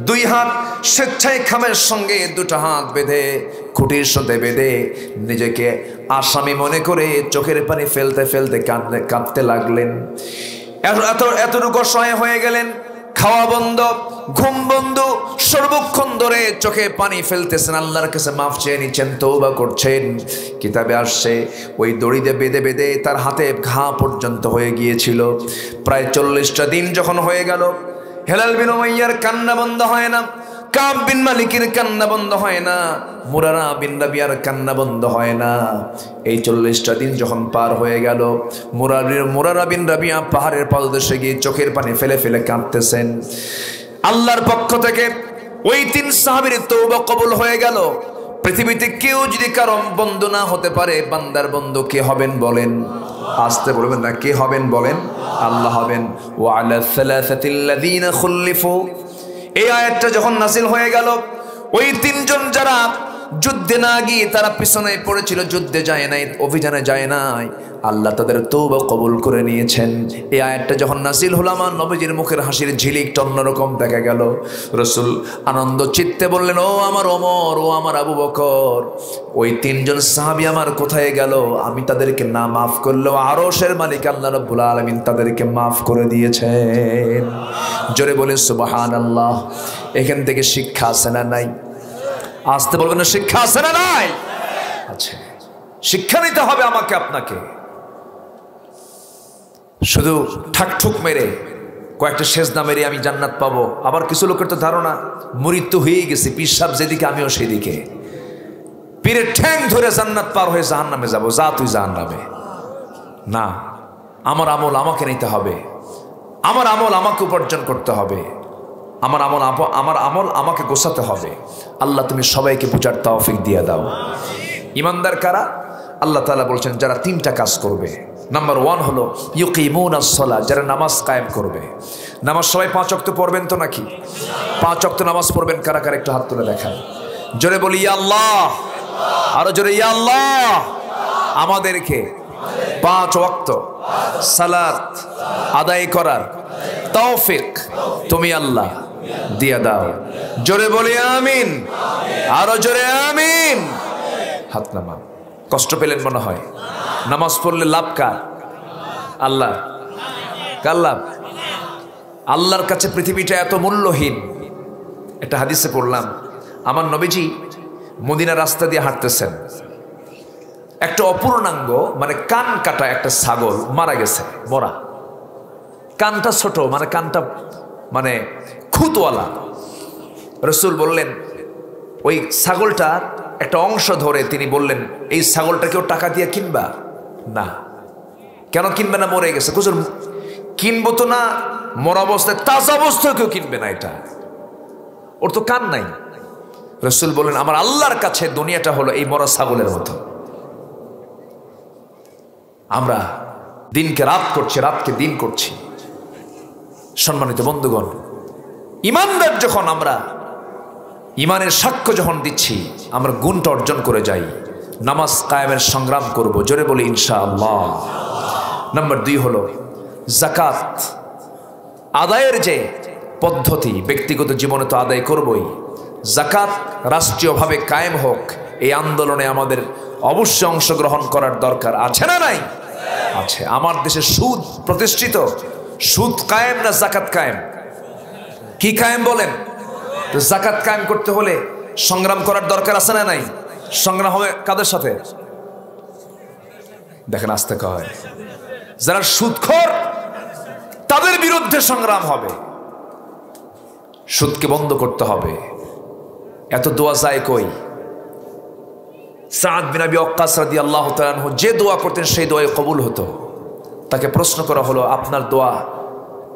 S1: 2 হাত স্বেচ্ছায় খামের সঙ্গে 2টা হাত বেঁধে, খুঁটির সাথে বেঁধে নিজেকে আসামি মনে করে চোখের পানি ফেলতে ফেলতে কাঁদতে লাগলেন। এতটুকু অসহায় হয়ে গেলেন। খাওয়া বন্ধ, ঘুম বন্ধ, সর্বক্ষণ ধরে চোখে পানি ফেলতেছেন, আল্লাহর কাছে মাফ চেয়ে নিচ্ছেন, তওবা করছেন। কিতাবে আসছে ওই দড়িতে বেঁধে বেঁধে তার হাতে ঘা পর্যন্ত হয়ে গিয়েছিল। প্রায় 40টা দিন যখন হয়ে গেল, হেলাল বিন উমাইয়ার কান্না বন্ধ হয় না, কাব বিন মালিকের কান্না বন্ধ হয় না, মুরারা বিন রাবিয়ার কান্না বন্ধ হয় না। এই 40টা দিন যখন পার হয়ে গেল, মুরারা বিন রাবিয়া পাহাড়ের পাদদেশে গিয়ে চোখের পানি ফেলে ফেলে কাঁদতেছেন। আল্লাহর পক্ষ থেকে ওই 3 সাহাবীর তওবা কবুল হয়ে গেল। পৃথিবীতে কেউ যদি কারো বন্ধু না হতে পারে, বান্দার বন্ধু কে হবেন বলেন? আসতে বলবেন না, কে হবেন বলেন? আল্লাহ হবেন। ওয়া আলা সালাসাতিল্লাযীনা খুল্লিফু, এই আয়াতটা যখন নাযিল হয়ে গেল, ওই 3 জন যারা যুদ্ধে না গিয়ে তারা পিছনে পড়েছিল, যুদ্ধে যায় নাই, অভিযানে যায় নাই, আল্লাহ তাদের তওবা কবুল করে নিয়েছেন। এই আয়াতটা যখন নাযিল হলো, আমার নবীজির মুখের হাসির ঝিলিকটা অন্যরকম দেখা গেল। রাসূল আনন্দ চিত্তে বললেন, ও আমার ওমর, ও আমার আবু বকর, ওই 3 জন সাহাবী আমার কোথায় গেল? আমি তাদেরকে না মাফ করলেও আরশের মালিক আল্লাহ রাব্বুল আলামিন তাদেরকে মাফ করে দিয়েছেন। জোরে বলেন সুবহানাল্লাহ। এখান থেকে শিক্ষা আছে না নাই? আসতে বলবেন না, শিক্ষা আছে না নাই? আচ্ছা, শিক্ষা নিতে হবে আমাকে আপনাকে। শুধু ঠাকঠুক মেরে কয়েকটা সেজদা মেরে আমি জান্নাত পাবো। আবার কিছু লোকের তো ধারণা, মুরিদ তো হয়েই গেছি, পীর সাহেব যেদিকে আমিও সেদিকে, পীরের ঠ্যাং ধরে জান্নাত পার হয়ে জাহান্নামে যাবো। যা তুই জাহান্নামে। না, আমার আমল আমাকে নিতে হবে, আমার আমল আমাকে উপার্জন করতে হবে, আমার আমল আমাকে গোছাতে হবে। আল্লাহ তুমি সবাইকে বুঝার তৌফিক দিয়ে দাও। ইমানদার কারা? আল্লাহ তাআলা বলছেন যারা 3টা কাজ করবে। নাম্বার 1 হলো ইউকিমুনাস সালাহ, যারা নামাজ কায়েম করবে। নামাজ সবাই 5 ওয়াক্ত পড়বেন তো নাকি? 5 ওয়াক্ত নামাজ পড়বেন কারা কারা একটু হাত তুলে দেখান। জোরে বলি ইয়া আল্লাহ, আরো জোরে ইয়া আল্লাহ। আমাদেরকে 5 ওয়াক্ত সালাত আদায় করার তৌফিক তুমি আল্লাহ দিয়া দাও। জোরে বলি আমিন, আরো জোরে আমিন। হাত নামান। কষ্ট পেলেন মনে হয়? নামাজ পড়লে লাভ কার? আল্লাহ। কার লাভ? আল্লাহর কাছে পৃথিবীটা এত মূল্যহীন। একটা হাদিসে পড়লাম, আমার নবীজি মদিনা রাস্তা দিয়ে হাঁটতেছেন, একটা অপূর্ণাঙ্গ মানে কান কাটা একটা ছাগল মারা গেছে, মরা, কানটা ছোট, মানে কানটা মানে খুঁতওয়ালা। রাসূল বললেন ওই ছাগলটার একটা অংশ ধরে তিনি বললেন, এই ছাগলটা কেউ টাকা দিয়ে কিনবা না। কেন কিনবে না? মরে গেছে। হুজুর কিনবো তো না, মরা অবস্থায়, তাজা অবস্থায় কেউ কিনবে না, এটা ওর তো কান নাই। রাসূল বললেন, আমার আল্লাহর কাছে দুনিয়াটা হলো এই মরা ছাগলের মতো। আমরা দিনকে রাত করছি, রাতকে দিন করছি। সম্মানিত বন্ধুগণ, ইমানদার যখন আমরা ইমানের সাক্ষ্য যখন দিচ্ছি, আমরা গুণটা অর্জন করে যাই। নামাজ কায়েমের সংগ্রাম করব, জোরে বলি ইনশাআল্লাহ। নাম্বার 2 হলো যাকাত আদায়ের যে পদ্ধতি, ব্যক্তিগত জীবনে তো আদায় করবই, যাকাত রাষ্ট্রীয়ভাবে কায়েম হোক, এই আন্দোলনে আমাদের অবশ্যই অংশগ্রহণ করার দরকার আছে না নাই? আছে। আমার দেশে সুদ প্রতিষ্ঠিত। সুদ কায়েম না যাকাত কায়েম? কি কায়েম বলেন? তো যাকাত কায়েম করতে হলে সংগ্রাম করার দরকার আছে না নাই? সংগ্রাম হবে কাদের সাথে? দেখেন আস্তে কয়, যারা সুদখোর তাদের বিরুদ্ধে সংগ্রাম হবে। সুদকে বন্ধ করতে হবে। এত দোয়া যায় কই? সাদ বিন আবি ওয়াক্কাস রাদিয়াল্লাহু তাআলা আনহু যে দোয়া করতেন সেই দোয়া কবুল হতো। তাকে প্রশ্ন করা হলো, আপনার দোয়া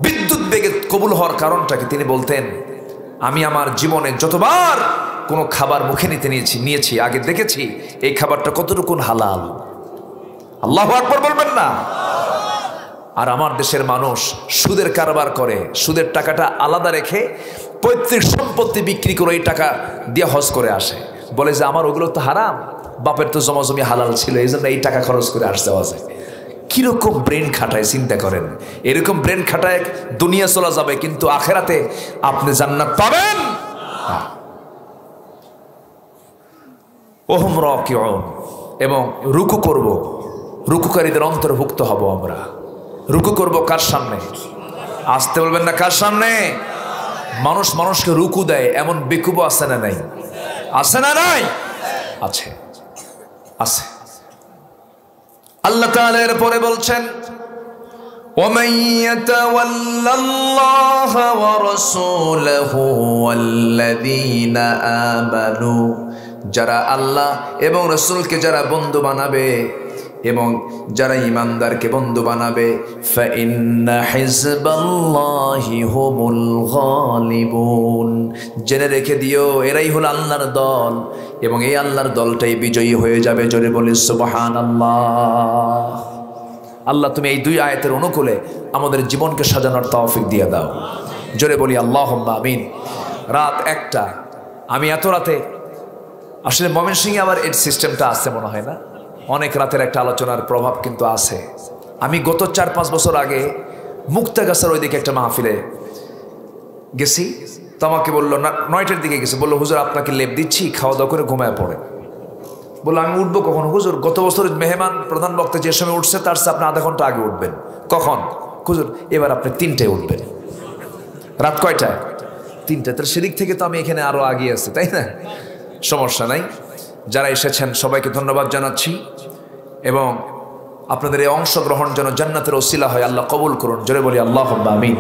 S1: বিদ্যুৎ বেগে কবুল হওয়ার কারণটা কি? তিনি বলতেন, আমি আমার জীবনে যতবার কোনো খাবার মুখে নিয়েছি আগে দেখেছি এই খাবারটা কতটুকু হালাল। আল্লাহু আকবার বলবেন না? আর আমার দেশের মানুষ সুদের কারবার করে, সুদের টাকাটা আলাদা রেখে পৈতৃক সম্পত্তি বিক্রি করে এই টাকা দিয়ে হজ করে আসে। বলে যে আমার ওগুলো তো হারাম, বাপের তো জমাজমি হালাল ছিল, এই জন্য এই টাকা খরচ করে আসতে হজে। কিরকম ব্রেন খাটায় চিন্তা করেন। এরকম ব্রেন খাটায় দুনিয়া চলা যাবে, কিন্তু আখেরাতে আপনি জান্নাত পাবেন। ওহম রাকিউন, এবং রুকু করব, রুকুকারীদের অন্তর্ভুক্ত হব আমরা। রুকু করব কার সামনে? আসতে বলবেন না, কার সামনে? মানুষ মানুষকে রুকু দেয় এমন বেকুব আছে না নাই? আছে না নাই? আছে, আছে। আল্লাহ তাআলা এর পরে বলছেন, ওয়ামান ইয়াতাওয়াল্লাল্লাহা ওয়া রাসূলাহু ওয়াল্লাযীনা আমানু, যারা আল্লাহ এবং রাসূলকে যারা বন্ধু বানাবে এবং যারা ঈমানদারকে বন্ধু বানাবে, ফাইন্না হিজবাল্লাহি হুমুল গালিবুন, জেনে রেখে দিও এরাই হলো আল্লাহর দল এবং এই আল্লাহর দলটাই বিজয়ী হয়ে যাবে। জোরে বলি সুবহানাল্লাহ। আল্লাহ তুমি এই 2 আয়াতের অনুকূলে আমাদের জীবনকে সাজানোর তৌফিক দিয়ে দাও। জোরে বলি আল্লাহুম্মা আমিন। রাত 1টা, আমি এত রাতে আসলে ময়মনসিংহে আবার এর সিস্টেমটা আছে মনে হয় না, অনেক রাতের একটা আলোচনার প্রভাব কিন্তু আছে। আমি গত 4-5 বছর আগে মুক্তাগাছার ওইদিকে একটা মাহফিলে গেছি, তো আমাকে বললো, 9টার দিকে গেছে, বললো হুজুর আপনাকে লেপ দিচ্ছি, খাওয়া দাওয়া করে ঘুমায় পড়ে। বললো আমি উঠবো কখন? হুজুর গত বছর মেহমান প্রধান বক্তা যে সময় উঠছে তার চেয়ে আপনি আধা ঘন্টা আগে উঠবেন। কখন? হুজুর এবার আপনি 3টায় উঠবেন। রাত কয়টায়? 3টায়। তাহলে সেদিক থেকে তো আমি এখানে আরো আগে আছি, তাই না? সমস্যা নাই। যারা এসেছেন সবাইকে ধন্যবাদ জানাচ্ছি এবং আপনাদের এই অংশগ্রহণ যেন জান্নাতের ওসিলা হয়, আল্লাহ কবুল করুন। জোরে বলি আল্লাহুম্মা আমিন।